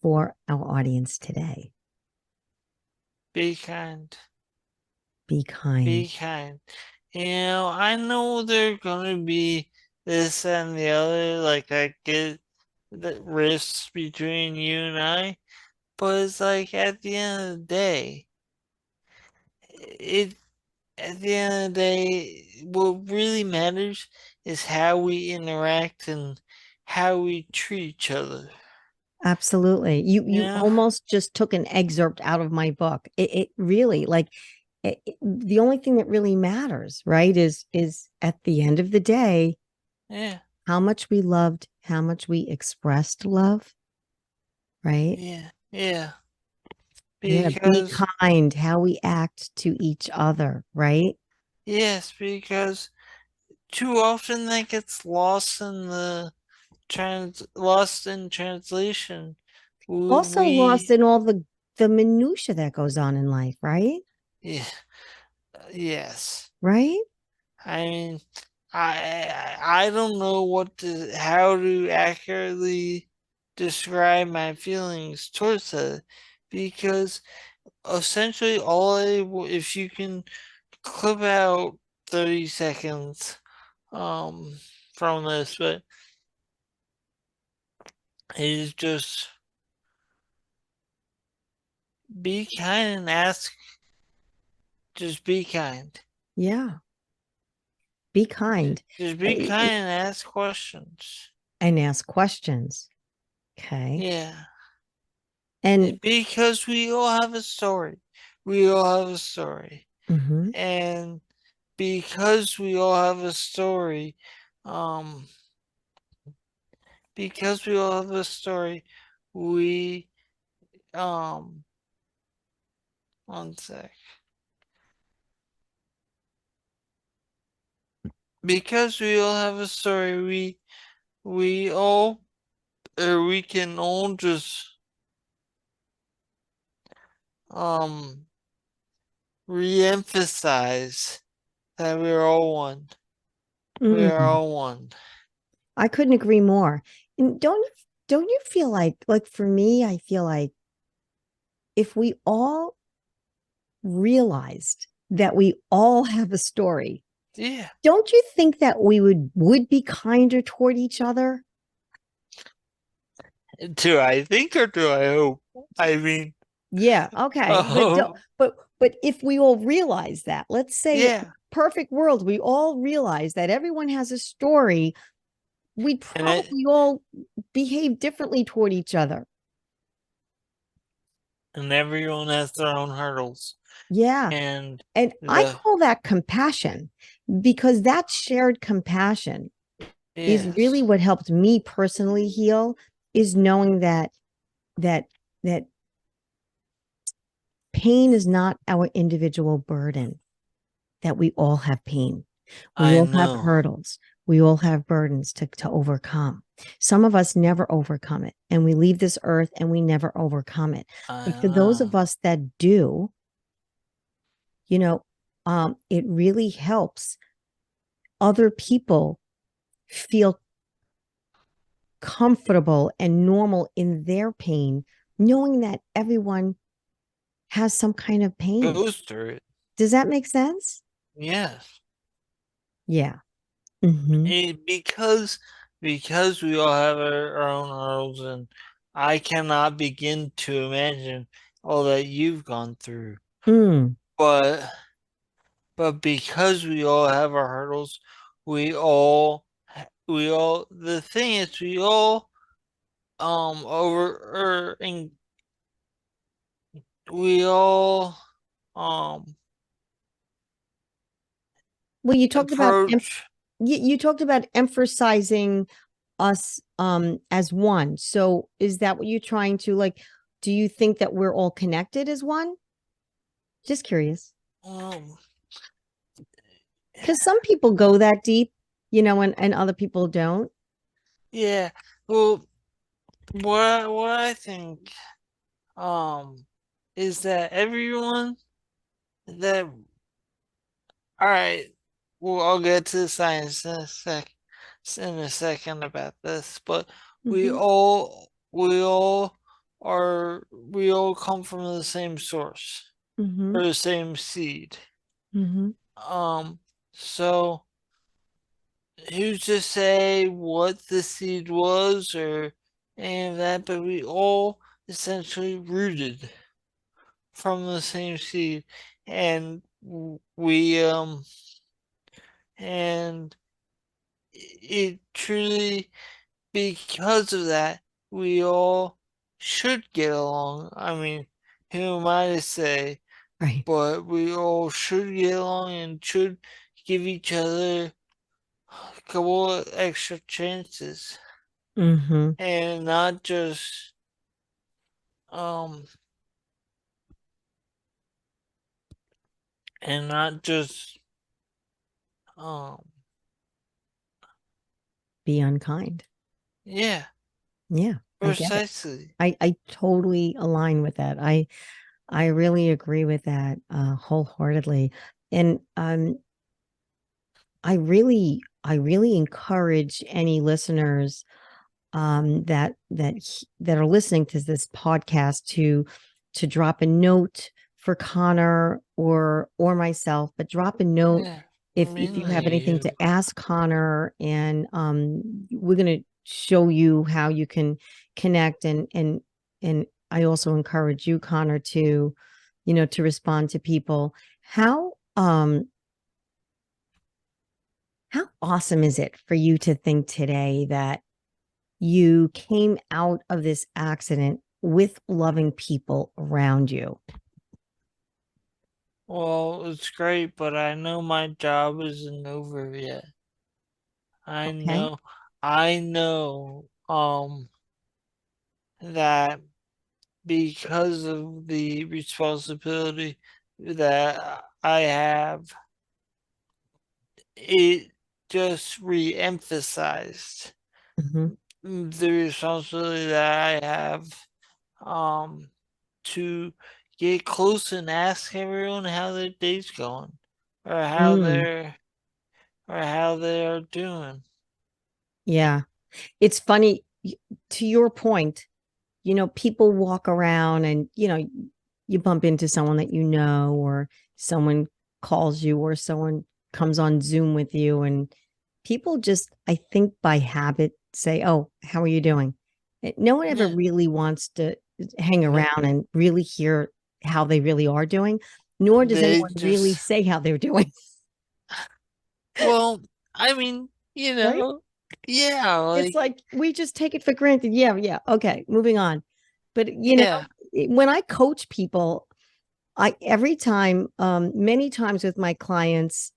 for our audience today? Be kind. Be kind. Be kind. I know there are gonna be this and the other, like I get the rifts between you and I, but it's like at the end of the day, it at the end of the day, what really matters is how we interact and how we treat each other. Absolutely. You Yeah, almost just took an excerpt out of my book. It really like the only thing that really matters, right, is at the end of the day, yeah, how much we loved, how much we expressed love, right? yeah, yeah. Yeah, be Because kind, how we act to each other, right? yes, because too often that gets lost in the lost in translation. Also lost We in all the minutia that goes on in life, right? yeah, yes. Right? I mean, I don't know how to accurately describe my feelings towards that because essentially if you can clip out 30 seconds um from this, but it is just be kind and ask, just be kind. Yeah. Be kind. Just be kind and ask questions. And ask questions. Okay. Yeah. And Because we all have a story. We all have a story. mhm, And because we all have a story, um, because we all have a story, we, um, one sec. Because we all have a story, we all, or we can all just, um, re-emphasize that we're all one. We are mm, all one. I couldn't agree more. And don't you feel like for me, I feel like if we all realized that we all have a story, Yeah. don't you think that we would be kinder toward each other? Do I think or do I hope? I mean, Yeah, okay. But don't, oh, but if we all realize that, let's say yeah. perfect world, we all realize that everyone has a story, we'd And it, probably all behave differently toward each other. and everyone has their own hurdles. Yeah. And And I the call that compassion because that shared compassion is really yes, what helped me personally heal is knowing that that pain is not our individual burden, that we all have pain. We I all have know. hurdles. We all have burdens to overcome. Some of us never overcome it, and we leave this earth and we never overcome it. I But for those of know. us that do, you know, it really helps other people feel comfortable and normal in their pain, knowing that everyone has some kind of pain. Goes through it. Does that make sense? Yes. Yeah. Mm-hmm. Because we all have our own hurdles and I cannot begin to imagine all that you've gone through. Mm. But because we all have our hurdles, the thing is we all over and we all um Well, you talked about approach. you talked about emphasizing us as one. So is that what you're trying to like? Do you think that we're all connected as one? Just curious. Um, Because some people go that deep, and other people don't. yeah. Well, what I think um is that everyone that all right. Well, I'll get to the science in a second about this, but Mm-hmm. we all come from the same source Mm-hmm. or the same seed. Mm-hmm. Um, so who's to say what the seed was or any of that, but we all essentially rooted from the same seed, and we and it truly, because of that, we all should get along. I mean, who am I to say? Right. But we all should get along and should give each other a couple of extra chances Mm-hmm. and um not just um Be unkind. yeah, Yeah, I get it. precisely. I totally align with that. I really agree with that wholeheartedly. And I really encourage any listeners that are listening to this podcast to drop a note for Connor or myself, but drop a note Yeah, if you have mainly anything you. to ask Connor, and we're gonna show you how you can connect, and I also encourage you, Connor, to respond to people. How awesome is it for you to think today that you came out of this accident with loving people around you? Well, it's great, but I know my job isn't over yet. I Okay. know, I know, that because of the responsibility that I have, it just re-emphasized Hmm. the responsibility that I have, um, to get close and ask everyone how their day's going, or Mm, how they are doing. yeah. It's funny to your point, people walk around and, you bump into someone that or someone calls you or someone comes on Zoom with you, and people just, I think by habit say, "Oh, how are you doing?" No one ever Yeah, really wants to hang no, around and really hear how they really are doing, nor does they anyone really just say how they're doing, well, I mean, right? yeah, It's like like we just take it for granted. Yeah, yeah. Okay, moving on. But yeah, when I coach people, I every time, many times with my clients,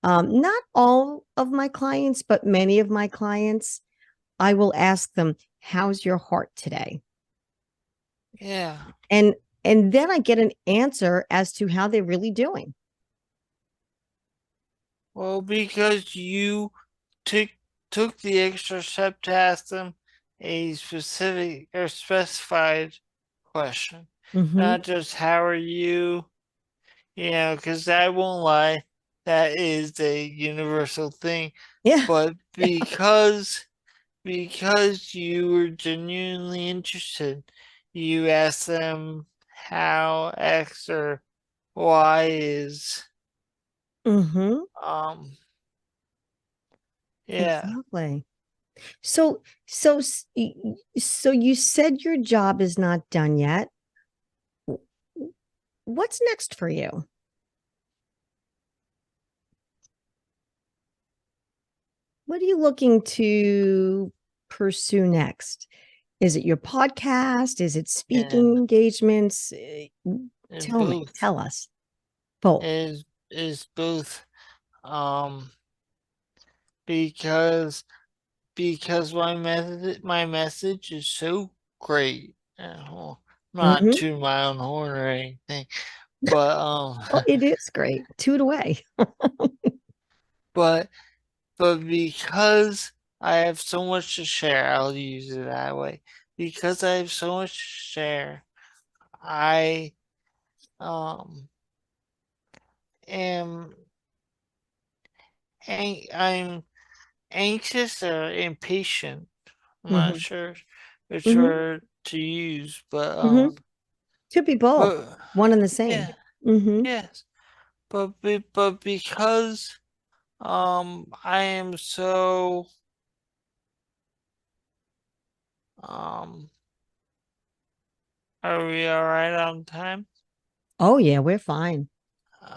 not all of my clients, but many of my clients, I will ask them, "How's your heart today?" yeah. And and then I get an answer as to how they're really doing. Well, because you took took the extra step to ask them a specific or specified question, Hmm. not just how are you, because I won't lie, that is a universal thing. Yeah. But because you were genuinely interested, you asked them how X or Y is. Hmm. Um, yeah, Exactly. So you said your job is not done yet. What's next for you? What are you looking to pursue next? Is it your podcast? Is it speaking and engagements? and Tell me, both tell us both. is both. Um, because my message is so great. Well, not Hmm. to my own horn or anything, But Well, it is great. Toot away. but because I have so much to share, I'll use it that way. Because I have so much to share, I um am I'm anxious or impatient. I'm not Hmm. sure which Hmm. word to use, Hmm. Could be both. but One and the same. yeah, Hmm. yes. But because I am so um are we all right on time? Oh yeah, we're fine.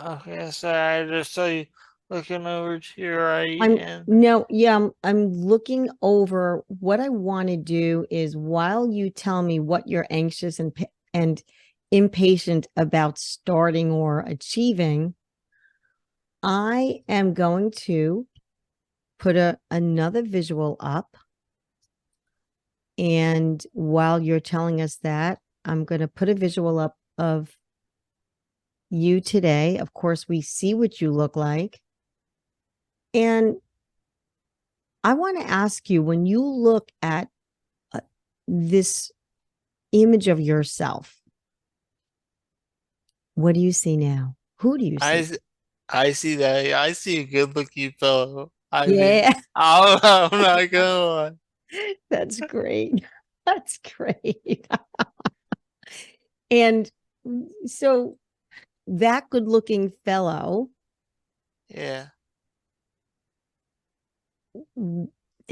Okay, so I just saw you looking over to your right I'm and no, yeah, I'm looking over what I want to do is while you tell me what you're anxious and impatient about starting or achieving, I am going to put another visual up. And while you're telling us that, I'm going to put a visual up of you today. Of course, we see what you look like. And I want to ask you, when you look at this image of yourself, what do you see now? Who do you I see? s- I see that I see a good looking fellow. I mean, Yeah, I'm not gonna lie. that's great. That's great. And so that good looking fellow, Yeah.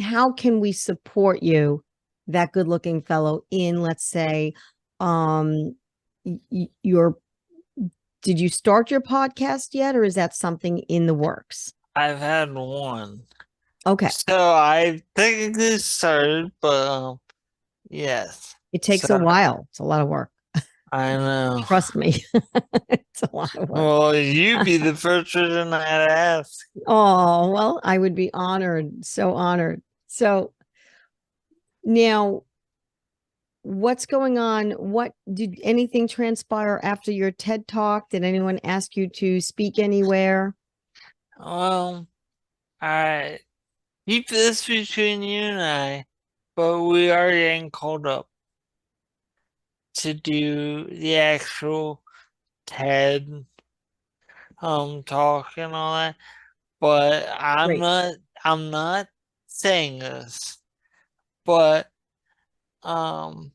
how can we support you, that good looking fellow, in, let's say, um, your, did you start your podcast yet, or is that something in the works? I've had one. Okay. So I technically started, but yes. It takes a So while. It's a lot of work. I know. Trust me. It's a lot of work. Well, you be the first person I'd ask. Oh, well, I would be honored. So honored. So now, what's going on? What did anything transpire after your TED talk? Did anyone ask you to speak anywhere? Well, I keep this between you and I, but we are getting called up to do the actual TED talk and all that. But Great. I'm not saying this, but um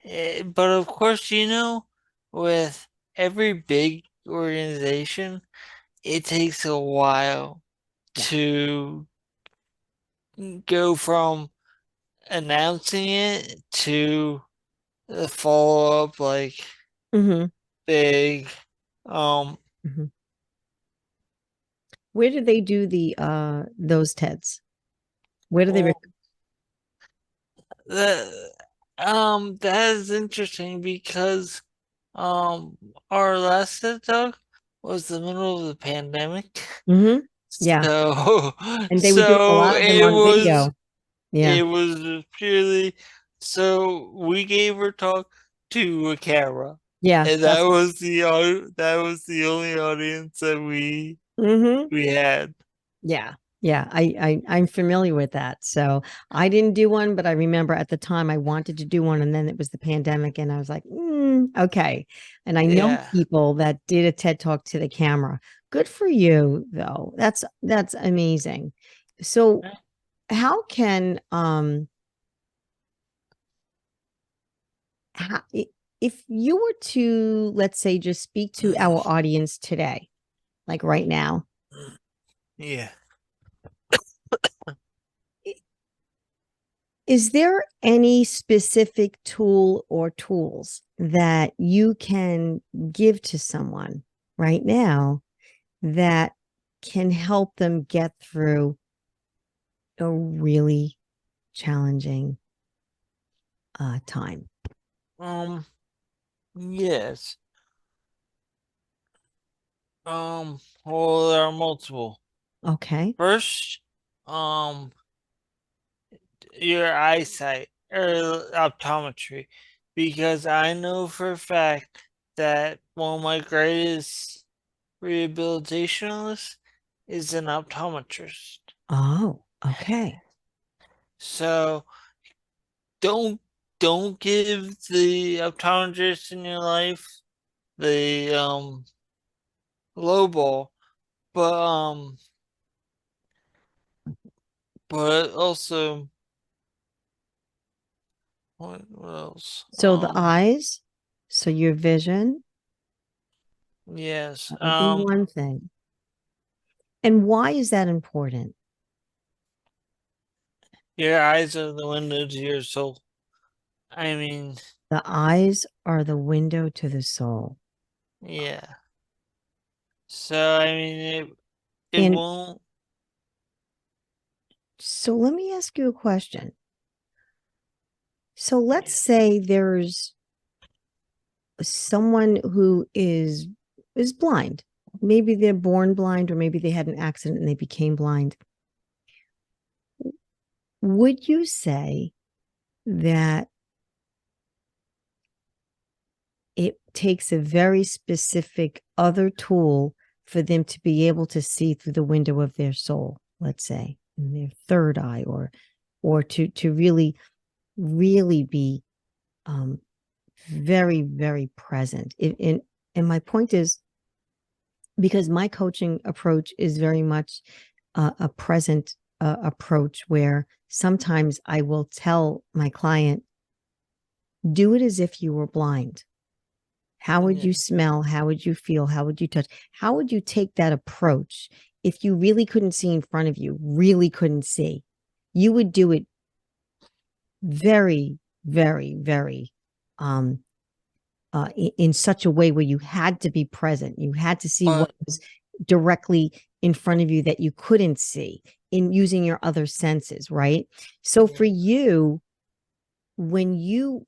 but of course, with every big organization, it takes a while Yeah. to go from announcing it to the follow up, like Hmm. big. Um, Hmm. Where do they do the those TEDs? Where do they well, that that is interesting because um, our last TikTok was the middle of the pandemic, Hmm. Yeah. so And they were doing a so lot of them on video. Yeah. it was purely so we gave her talk to a camera, Yeah. and That's that was the only audience that hmm. we had. Yeah. Yeah. I'm familiar with that. So I didn't do one, but I remember at the time I wanted to do one, and then it was the pandemic, and I was like, okay. And I know Yeah. people that did a TED talk to the camera. Good for you, though. That's amazing. So how can how, if you were to, let's say, just speak to our audience today, like right now, Yeah. is there any specific tool or tools that you can give to someone right now that can help them get through a really challenging time? Um. Yes. Well, there are multiple. Okay. First, um, your eyesight or optometry, because I know for a fact that one of my greatest rehabilitationalists is an optometrist. Oh, okay. So don't don't give the optometrist in your life the low ball, but also what else? So the eyes, so your vision, Yes, that would be one thing. And why is that important? your eyes are the window to your soul. I mean, The eyes are the window to the soul. yeah. So I mean it And won't. so let me ask you a question. So let's say there's someone who is blind. Maybe they're born blind, or maybe they had an accident and they became blind. Would you say that it takes a very specific other tool for them to be able to see through the window of their soul, let's say, in their third eye, or to really be very, very present? And my point is, because my coaching approach is very much a present approach, where sometimes I will tell my client, do it as if you were blind. How would Yeah, you smell? How would you feel? How would you touch? How would you take that approach if you really couldn't see in front of you, really couldn't see? You would do it very, very, very in such a way where you had to be present. You had to see what but was directly in front of you that you couldn't see, in using your other senses, right? So for yeah, you, when you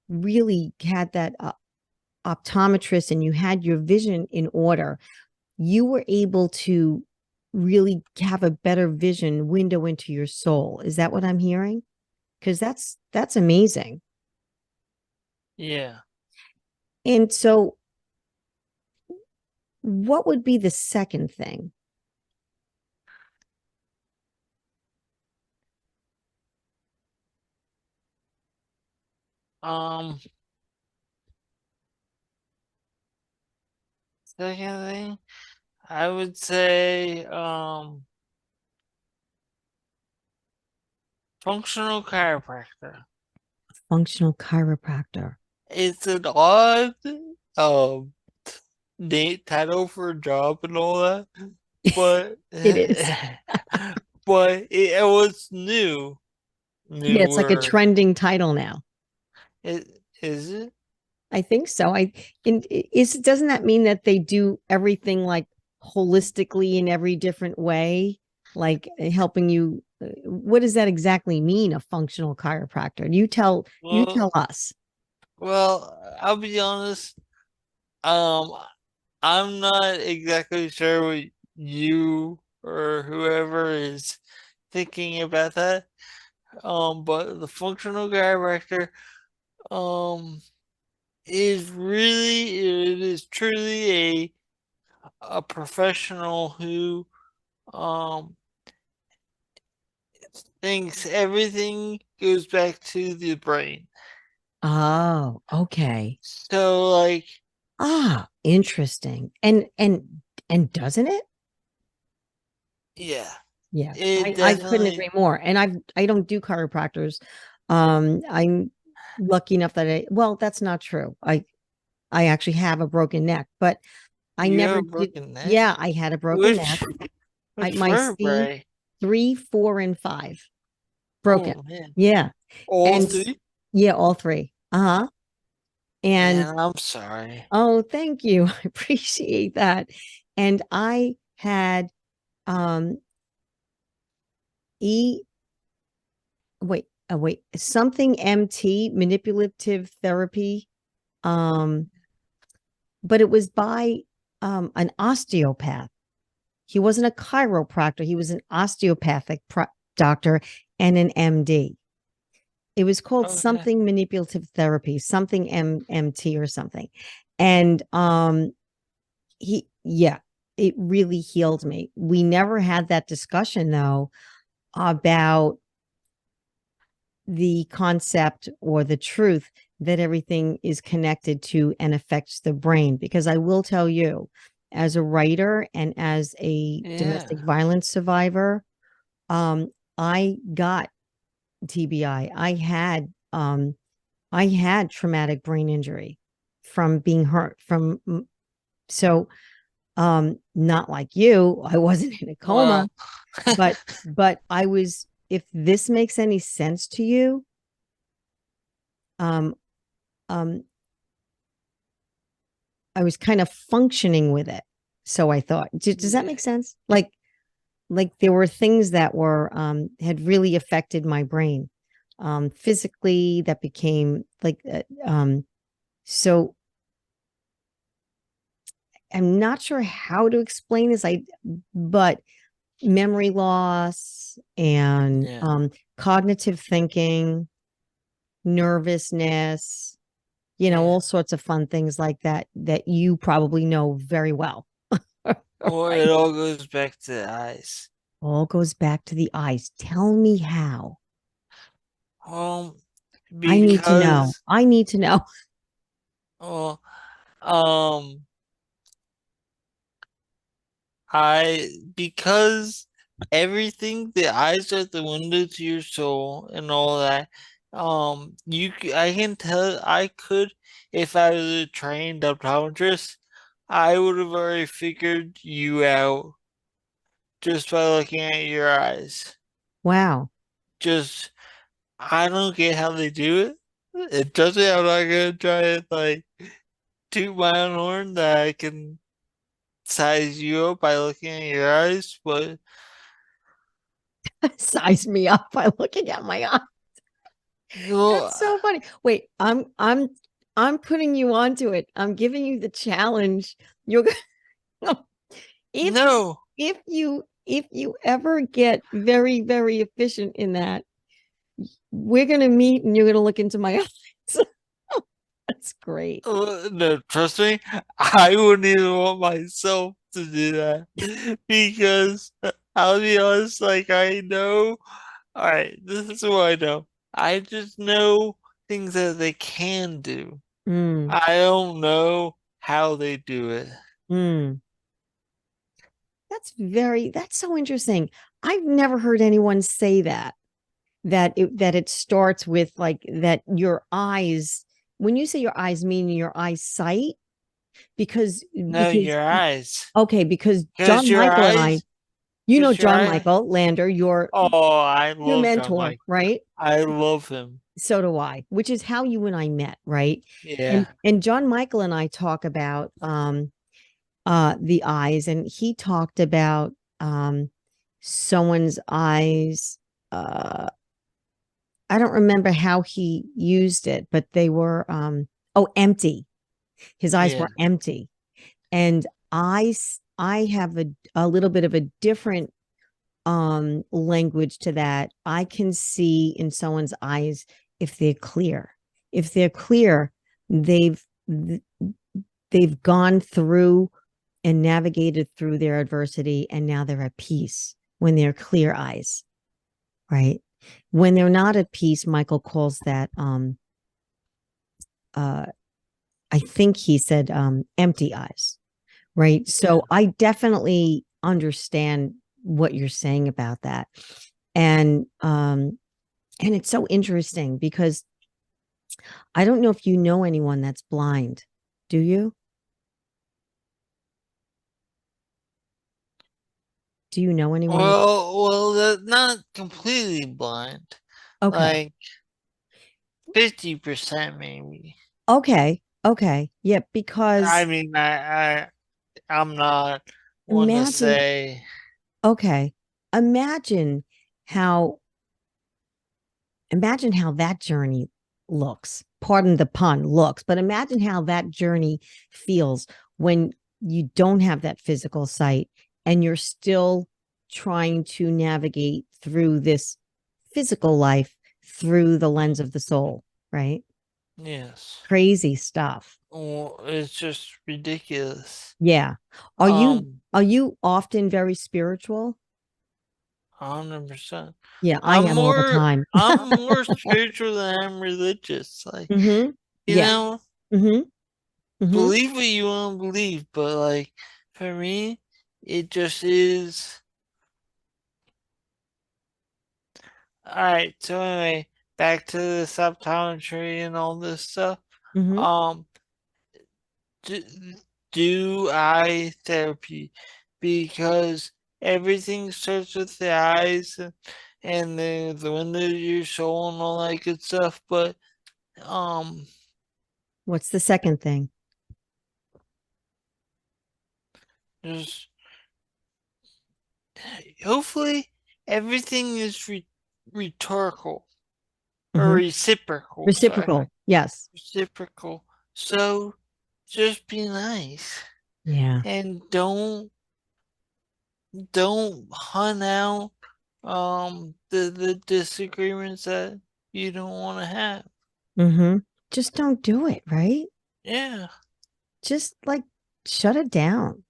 really had that optometrist and you had your vision in order, you were able to really have a better vision window into your soul. Is that what I'm hearing? Because that's amazing. yeah. And so what would be the second thing? Um, Second thing, I would say functional chiropractor. Functional chiropractor. It's an odd um title for a job and all that, but It is. but it was new. Yeah, it's like a Newer. trending title now. It is it? I think so. Is doesn't that mean that they do everything like holistically in every different way, like helping you? What does that exactly mean? A functional chiropractor? You Well, tell us. I'll be honest. Um, I'm not exactly sure what you or whoever is thinking about that. But the functional chiropractor, um, it is truly a professional who um thinks everything goes back to the brain. Oh, okay. So like, Ah, interesting. And doesn't it? yeah, Yeah, it I couldn't definitely. agree more. And I don't do chiropractors. I'm lucky enough that well, that's not true. I actually have a broken neck, but I You have never a did. broken neck? Yeah, I had a broken neck. Which which My C vertebrae? 3, 4, and 5 broken. Oh man. Yeah. All And three? yeah, all three. Uh-huh. And Man, I'm sorry. oh, thank you. I appreciate that. And I had um E wait, something MT, manipulative therapy. Um, but it was by an osteopath. He wasn't a chiropractor, he was an osteopathic doctor and an MD. It was called Okay. something manipulative therapy, something MT or something. And yeah, it really healed me. We never had that discussion though about the concept or the truth that everything is connected to and affects the brain. Because I will tell you, as a writer and as a domestic Yeah. violence survivor, I got TBI. I had traumatic brain injury from being hurt from so not like you. I wasn't in a coma, Well, but I was, if this makes any sense to you, um um I was kind of functioning with it. So I thought, does that yeah. make sense? Like there were things that were had really affected my brain physically that became like so I'm not sure how to explain this. But memory loss and Yeah. cognitive thinking, nervousness, Yeah. all sorts of fun things like that that you probably know very well. Well, it Right. all goes back to the eyes. All goes back to the eyes. Tell me how. Um, I need to know. because, I need to know. well, um, because everything, the eyes are the window to your soul and all that. I can tell, I could, if I was a trained optometrist, I would have already figured you out just by looking at your eyes. Wow. Just, I don't get how they do it. It doesn't, I'm not gonna try to like toot my own horn that I can size you up by looking at your eyes, but Size me up by looking at my eye. no, That's so funny. Wait, I'm putting you onto it. I'm giving you the challenge. You're gonna if no. if you ever get very, very efficient in that, we're gonna meet and you're gonna look into my eyes. That's great. No, trust me, I wouldn't even want myself to do that because I'll be honest, like I know, all right, this is what I know. I just know things that they can do. Mm, I don't know how they do it. mm. That's so interesting. I've never heard anyone say that. That it starts with like that your eyes, when you say your eyes, meaning your eyesight, because No, because your eyes, okay, because because John your Michael and I, eyes, because your John eye. Michael Lander, Oh, I your love John mentor, Mike. right? I love him. So do I, which is how you and I met, right? Yeah, And John Michael and I talk about the eyes, and he talked about someone's eyes. I don't remember how he used it, but they were empty. His eyes yeah, were empty. And I have a little bit of a different language to that. I can see in someone's eyes if they're clear. If they're clear, they've they've gone through and navigated through their adversity, and now they're at peace when they're clear eyes, right? When they're not at peace, Michael calls that uh I think he said empty eyes, right? yeah. So I definitely understand what you're saying about that. And it's so interesting because I don't know if you know anyone that's blind. Do you? Do you know anyone that That's not completely blind. Okay. Like 50% maybe. Okay. Okay. Yeah, I because mean, I'm not one to imagine say okay. Imagine how that journey looks. Pardon the pun, looks, but imagine how that journey feels when you don't have that physical sight and you're still trying to navigate through this physical life through the lens of the soul, right? yes. Crazy stuff. it's just ridiculous. Yeah. Are you Um, are you often very spiritual? 100%. Yeah, I am all the time. I'm more spiritual than I'm religious. Like, Mm-hmm. you Yeah. know, Mm-hmm. Mm-hmm. believe what you want to believe, but like for me, it just is. All right. So anyway, back to the subtometry and all this stuff. Mm-hmm. Um, do, do eye therapy because everything starts with the eyes and the window to your soul and all that good stuff. But um, What's the second thing? just hopefully everything is rhetorical or Mm-hmm. reciprocal. Sorry, Reciprocal. Yes. reciprocal. So just be nice Yeah. and don't hunt out the disagreements that you don't want to have. Mm-hmm. Just don't do it, right? Yeah, Just like shut it down.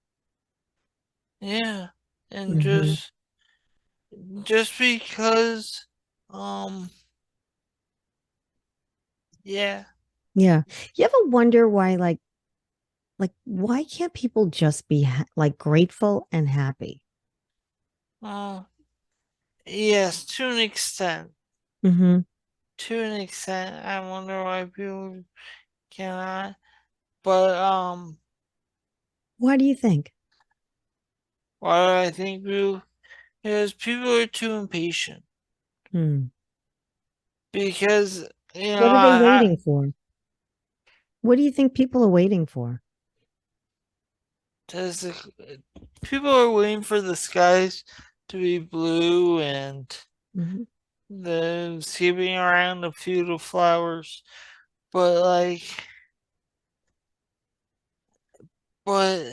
yeah, and Mm-hmm. just because um yeah, Yeah. You ever wonder why, why can't people just be like grateful and happy? uh yes, to an extent. Mm-hmm. To an extent, I wonder why people cannot. But Why do you think? why do I think people? Because people are too impatient. Hmm. Because What are they waiting for? What do you think people are waiting for? does people are waiting for the skies to be blue and Mm-hmm. the skipping around a field of flowers. But like, but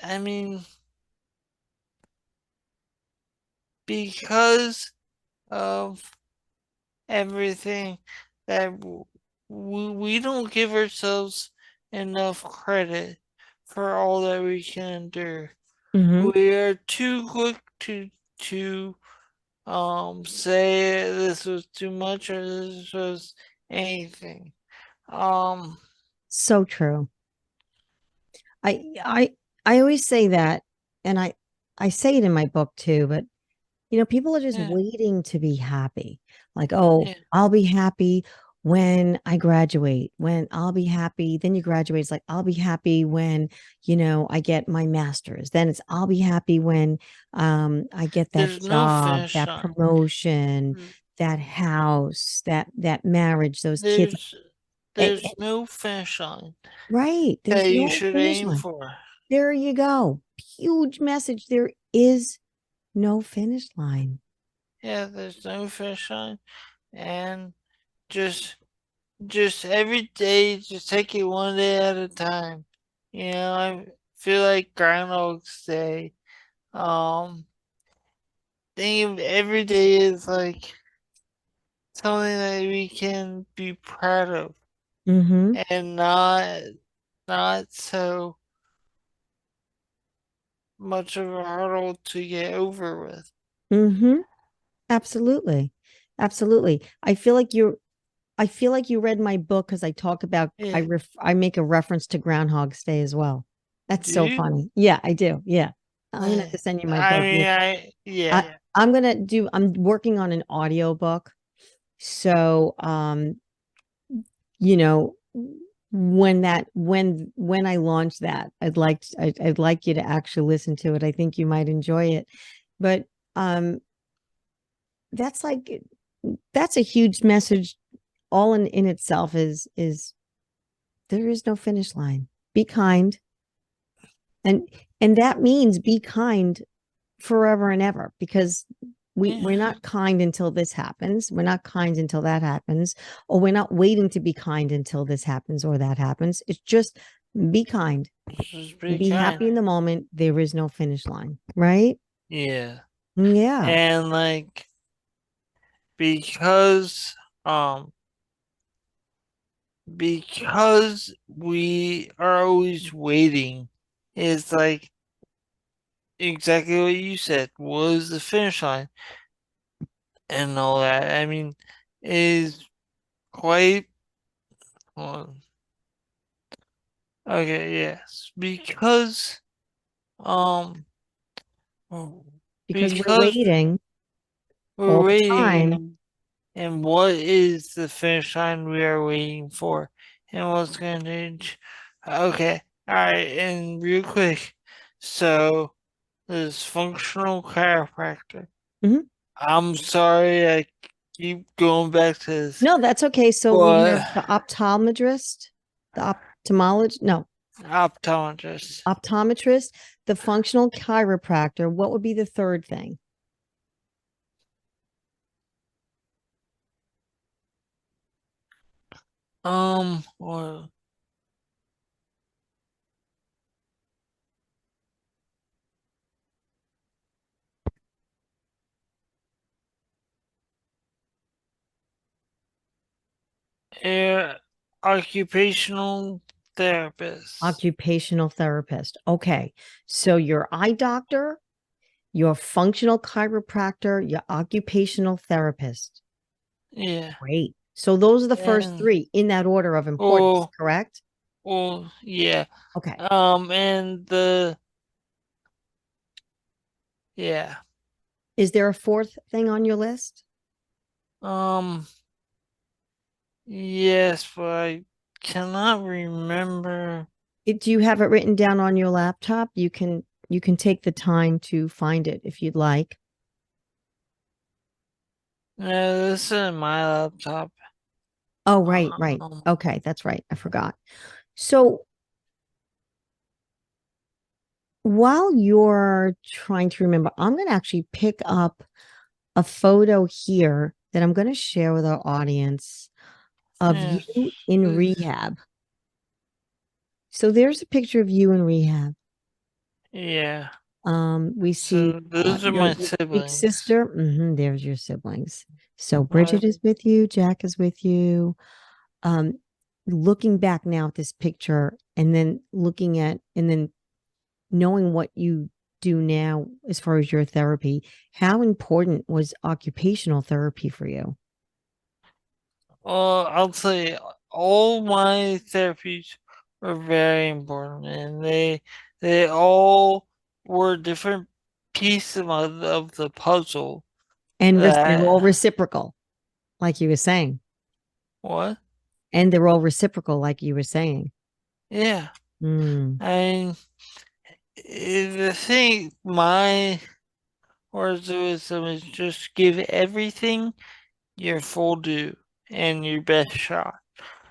I mean, because of everything that we don't give ourselves enough credit for all that we can endure. Mm-hmm. We are too quick to say this was too much or this was anything. Um So true. I I I always say that, and I say it in my book too, but people are just yeah, waiting to be happy. Like, oh, yeah. I'll be happy when I graduate. When I'll be happy, then you graduate. It's like, I'll be happy when, I get my master's. Then it's, I'll be happy when I get that There's no job, finish that line. promotion, Mm, that house, that marriage, those kids. There's And there's no finish line right, that there's you no should finish aim line. for. There you go. Huge message. There is no finish line. Yeah, there's no finish line. And just just every day, just take it one day at a time. I feel like Groundhog's Day. Um, think of every day is like something that we can be proud of Mm-hmm. and not so much of a hurdle to get over with. Mm-hmm. Absolutely. Absolutely. I feel like you read my book because I talk about Yeah, I make a reference to Groundhog's Day as well. That's do so you? funny. Yeah, I do. Yeah. I'm gonna have to Eh, send you my I book. mean, Yeah. yeah, I'm working on an audio book. So you know, when I launch that, I'd like you to actually listen to it. I think you might enjoy it. But um that's like that's a huge message all in itself is there is no finish line. Be kind. And that means be kind forever and ever because yeah. we're not kind until this happens. We're not kind until that happens, or we're not waiting to be kind until this happens or that happens. It's just be kind. Just be Be kind. happy in the moment. There is no finish line, right? Yeah, Yeah. and like because um because we are always waiting. It's like exactly what you said was the finish line and all that. I mean, is quite well, okay, yes, um because we're because waiting we're all the time. waiting and what is the finish line we are waiting for and what's gonna change. Okay, alright, and real quick, so this functional chiropractor. Mhm. I'm sorry I keep going back to this, No, that's okay. So we but have the optometrist, the ophthalmologist, no, optometrist. optometrist, the functional chiropractor. What would be the third thing? Or air occupational therapist. Occupational therapist. Okay. So your eye doctor, your functional chiropractor, your occupational therapist. Yeah. Great. So those are the first And three in that order of importance, oh correct? yeah. Okay. And the yeah. Is there a fourth thing on your list? Um yes, but I cannot remember. Do you have it written down on your laptop? You can take the time to find it if you'd like. No, this is my laptop. Oh, right, right. Um Okay, that's right. I forgot. So while you're trying to remember, I'm going to actually pick up a photo here that I'm going to share with our audience of yes, you in please. rehab. So there's a picture of you in rehab. Yeah. We see So those are your my big siblings. sister. There's your siblings. So My Bridget is with you, Jack is with you. Um, Looking back now at this picture and then looking at and then knowing what you do now as far as your therapy, how important was occupational therapy for you? well, I'll say all my therapies were very important, and they all were different pieces of the puzzle. And they're all That reciprocal, like you were saying. what? And they're all reciprocal, like you were saying. Yeah, Mm, I mean, the thing, my words of wisdom is just give everything your full due and your best shot.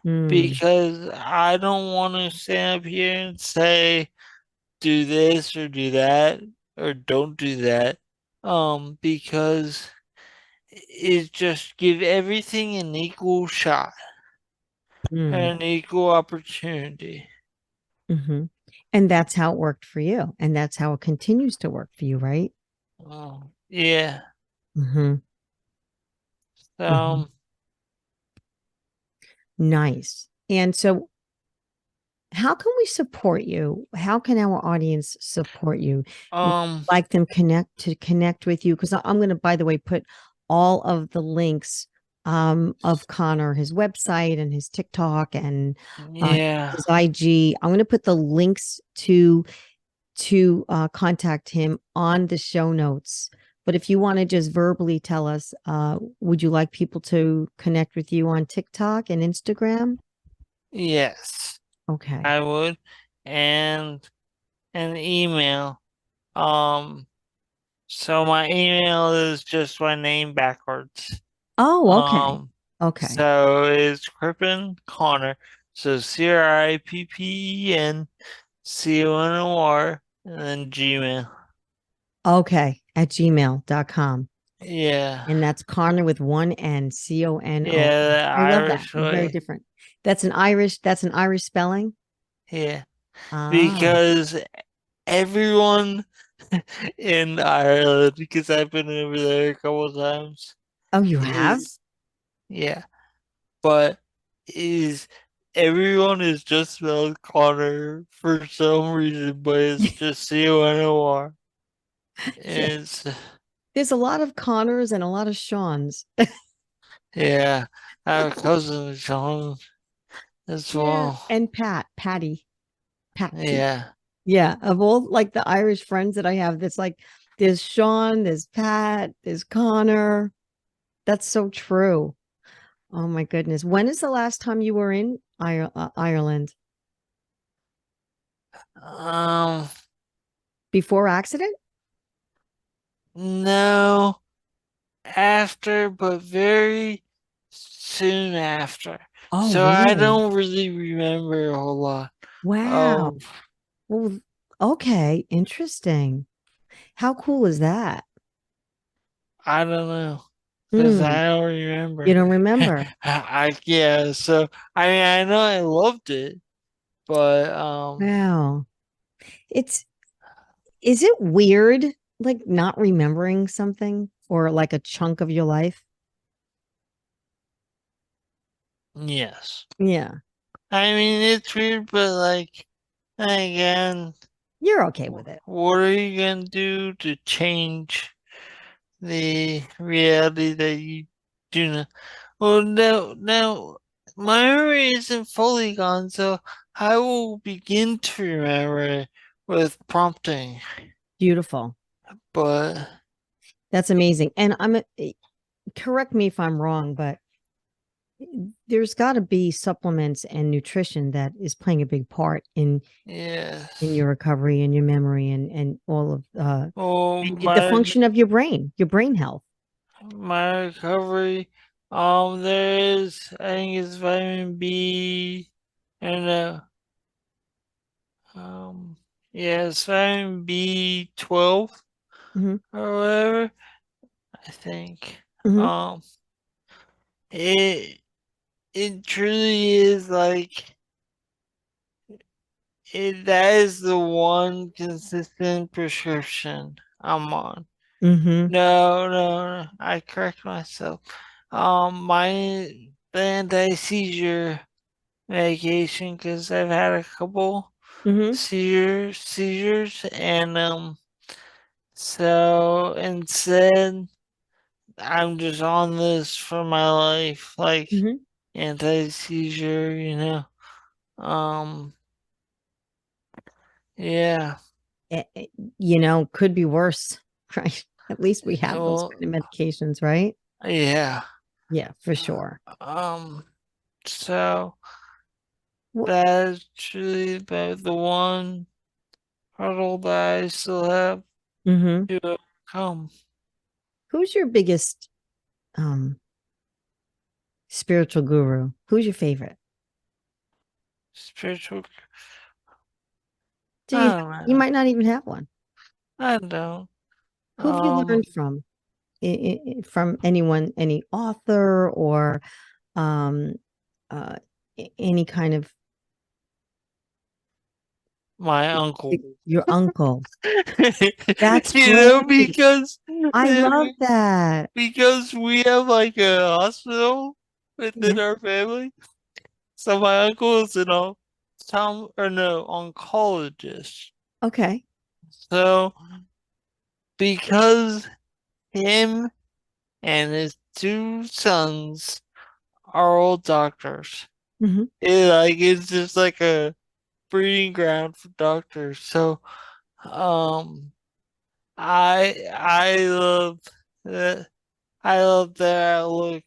mm, Because I don't want to stand up here and say do this or do that or don't do that. Because it just give everything an equal shot mm, and an equal opportunity. hmm. And that's how it worked for you. And that's how it continues to work for you, right? Yeah. Hmm. Hmm. So Nice. And so, how can we support you? How can our audience support you? Would um you like them connect with you? Because I'm going to, by the way, put all of the links of Connor, his website and his TikTok and yeah. his IG. I'm going to put the links to contact him on the show notes. But if you want to just verbally tell us, would you like people to connect with you on TikTok and Instagram? Yes, Okay. I would. And an email. Um so my email is just my name backwards. Oh, okay. Um, Okay. so it's Crippen Connor. So CRIPPEN CONOR and then Gmail. Okay. At gmail.com. Yeah. And that's Connor with one N, CONO. Yeah, the I love that. Irish It's very way. different. That's an Irish spelling. Yeah. Ah. Because everyone in Ireland, because I've been over there a couple of times, Oh, you have? is yeah, but is everyone is just spelled Connor for some reason, but it's just Conor. Yeah. It's There's a lot of Connors and a lot of Seans. yeah. I have a cousin Sean as Yeah. well. And Patty. Yeah. Yeah. Of all like the Irish friends that I have, that's like there's Sean, there's Pat, there's Connor. That's so true. Oh my goodness. When is the last time you were in Ireland? Um, Before accident? no, after, but very soon after. Oh, So I really? don't really remember a whole lot Wow. of, Well, okay, interesting. How cool is that? I don't know, because Hmm. I don't You remember. don't remember? Yeah, so I mean, I know I loved it, but Wow. It's is it weird like not remembering something or like a chunk of your life? yes. Yeah. I mean, it's weird, but like, again, You're okay with it. what are you gonna do to change the reality that you do not? Well, now, my memory isn't fully gone, so I will begin to remember it with prompting, Beautiful. but That's amazing. And correct me if I'm wrong, but there's got to be supplements and nutrition that is playing a big part in yes. your recovery and your memory and all of Oh, the function of your brain health. my recovery. There is, I think it's vitamin B, and um, yeah, it's vitamin B12 Hmm. or whatever. I think. Hmm. Um, it it truly is like that is the one consistent prescription I'm on. Hmm. No, I correct myself. My the anti-seizure medication because I've had a couple Hmm. seizures and so instead I'm just on this for my life, like Hmm. anti-seizure, you know. Um, yeah. You know, could be worse, right? At least we have those Well, kind of medications, right? yeah. Yeah, for sure. Um, so Wh- that's truly about the one hurdle that I still have mhm. to overcome. Who's your biggest um spiritual guru? Who's your favorite? Spiritual, Do I you don't you know. might not even have one. I don't. Who have you Um, learned from? From anyone, any author or um uh any kind of my uncle. your uncle. That's You know, great. I uh, love that. because we have like a hospital Yeah. within our family. So my uncle is an Tom or no oncologist. Okay. So because him and his two sons are all doctors, Hmm. it's just like a breeding ground for doctors. So um I love that I love their outlook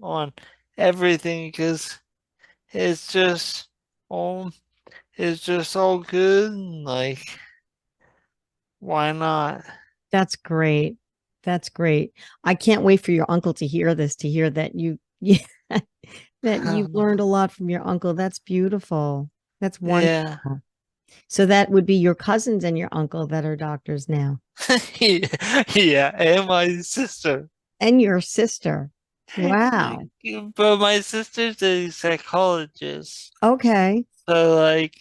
on everything because it's just all it's just all good and like why not? That's great. That's great. I can't wait for your uncle to hear this, to hear that that you learned a lot from your uncle. That's beautiful. That's Yeah. wonderful. So that would be your cousins and your uncle that are doctors now, Yeah, yeah, and my sister. and your sister. Wow. But my sister's a psychologist. Okay. So like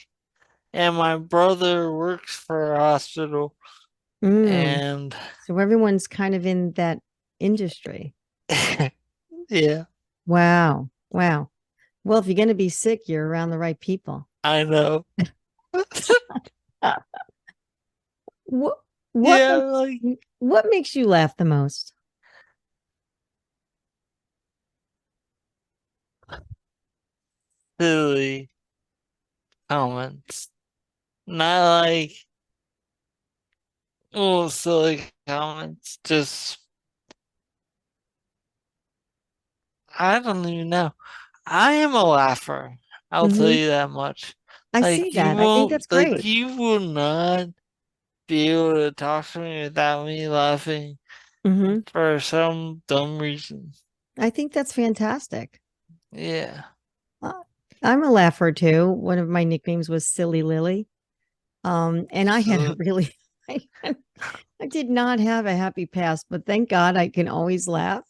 and my brother works for a hospital Mm. and So everyone's kind of in that industry. yeah. Wow. Wow. Well, if you're going to be sick, you're around the right people. I know. What what Yeah, makes like what makes you laugh the most? silly comments. Not like silly comments. Just I don't even know. I am a laugher. I'll tell Hmm. you that much. I see that. I think that's great. You will not be able to talk to me without me laughing Hmm. for some dumb reason. I think that's fantastic. Yeah. Uh, I'm a laugher too. One of my nicknames was Silly Lily. And I had a So really, I, I did not have a happy past, but thank God I can always laugh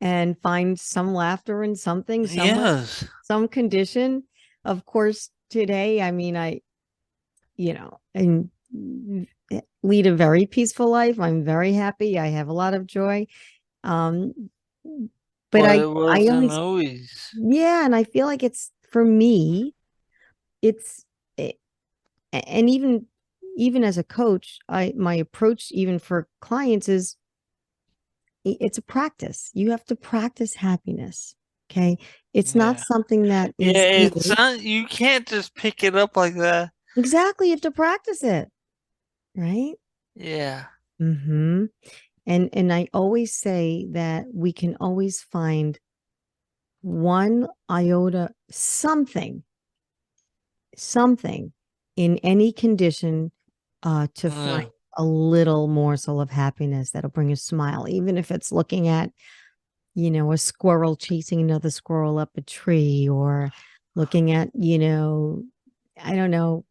and find some laughter in something, somewhere, yes. some condition. Of course, today, I mean, and lead a very peaceful life. I'm very happy. I have a lot of joy. Um, but But I, it I wasn't always, always. yeah, and I feel like it's for me, it's, eh, and even as a coach, my approach even for clients is it's a practice. You have to practice happiness. Okay. It's not Yeah. something that Yeah, is it's innate. not you can't just pick it up like that. Exactly. You have to practice it. Right. Yeah. Mm-hmm. And I always say that we can always find one iota, something in any condition to find Yeah. a little morsel of happiness that'll bring a smile, even if it's looking at, a squirrel chasing another squirrel up a tree, or looking at, I don't know,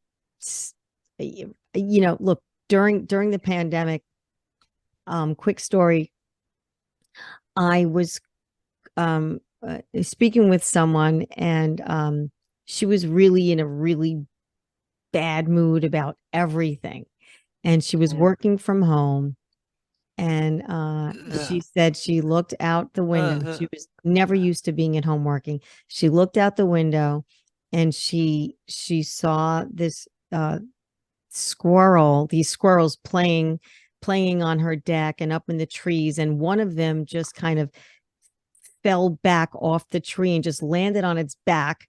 look, during the pandemic, quick story, I was speaking with someone, and she was really in a really bad mood about everything, and she was Yeah. working from home, and Uh, she said she looked out the window. uh, She was never used to being at home working. She looked out the window, and she saw this these squirrels playing on her deck and up in the trees, and one of them just kind of fell back off the tree and just landed on its back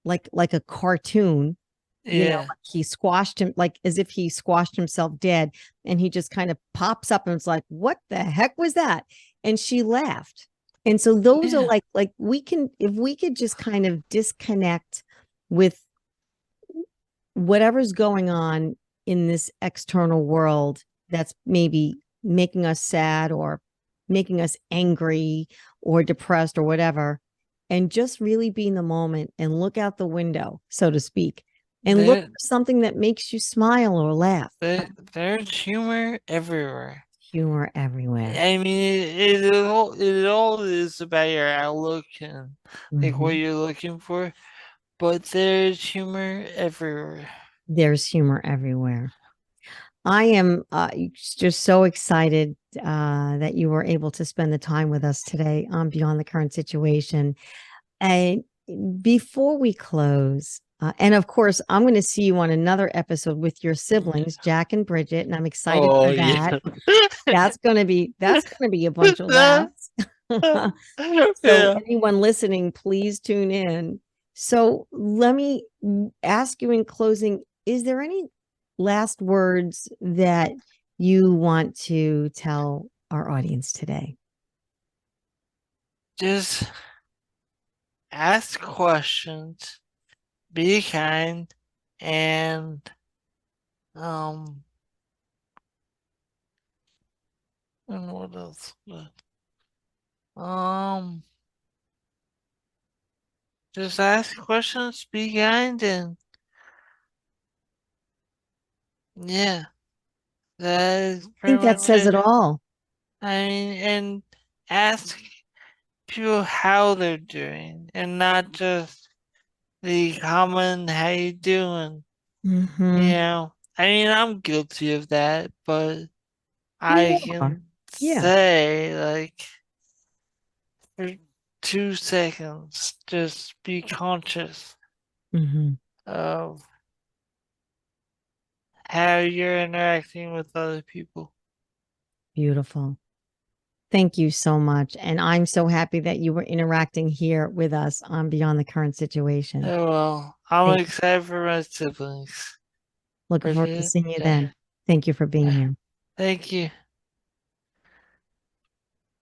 like a cartoon. yeah. Like he squashed him, like as if he squashed himself dead, and he just kind of pops up and it's like, what the heck was that? And she laughed. And so those are Yeah. like we can, if we could just kind of disconnect with whatever's going on in this external world that's maybe making us sad or making us angry or depressed or whatever, and just really be in the moment and look out the window, so to speak, and look There for something that makes you smile or laugh. there's humor everywhere. Humor everywhere. I mean, it all is about your outlook and like what Mhm. you're looking for, but there's humor everywhere. There's humor everywhere. I am just so excited that you were able to spend the time with us today on Beyond the Current Situation. And before we close, and of course, I'm going to see you on another episode with your siblings, Jack and Bridget, and I'm excited Oh for yeah. that. That's going to be a bunch of laughs. So Yeah. anyone listening, please tune in. So let me ask you in closing, is there any last words that you want to tell our audience today? Just ask questions, be kind, and um, and what else? Um, just ask questions, be kind, and yeah, that is I pretty think that much says it. it all. I mean, and ask people how they're doing, and not just the common "How you doing?" Hmm. I mean, I'm guilty of that, but You I are. can Yeah. say like 2 seconds, just be conscious Hmm. of how you're interacting with other people. Beautiful. Thank you so much. And I'm so happy that you were interacting here with us on Beyond the Current Situation. Oh, well, I'm Thank you. excited for my siblings. Looking For forward to the seeing you day. then. Thank you for being here. Thank you.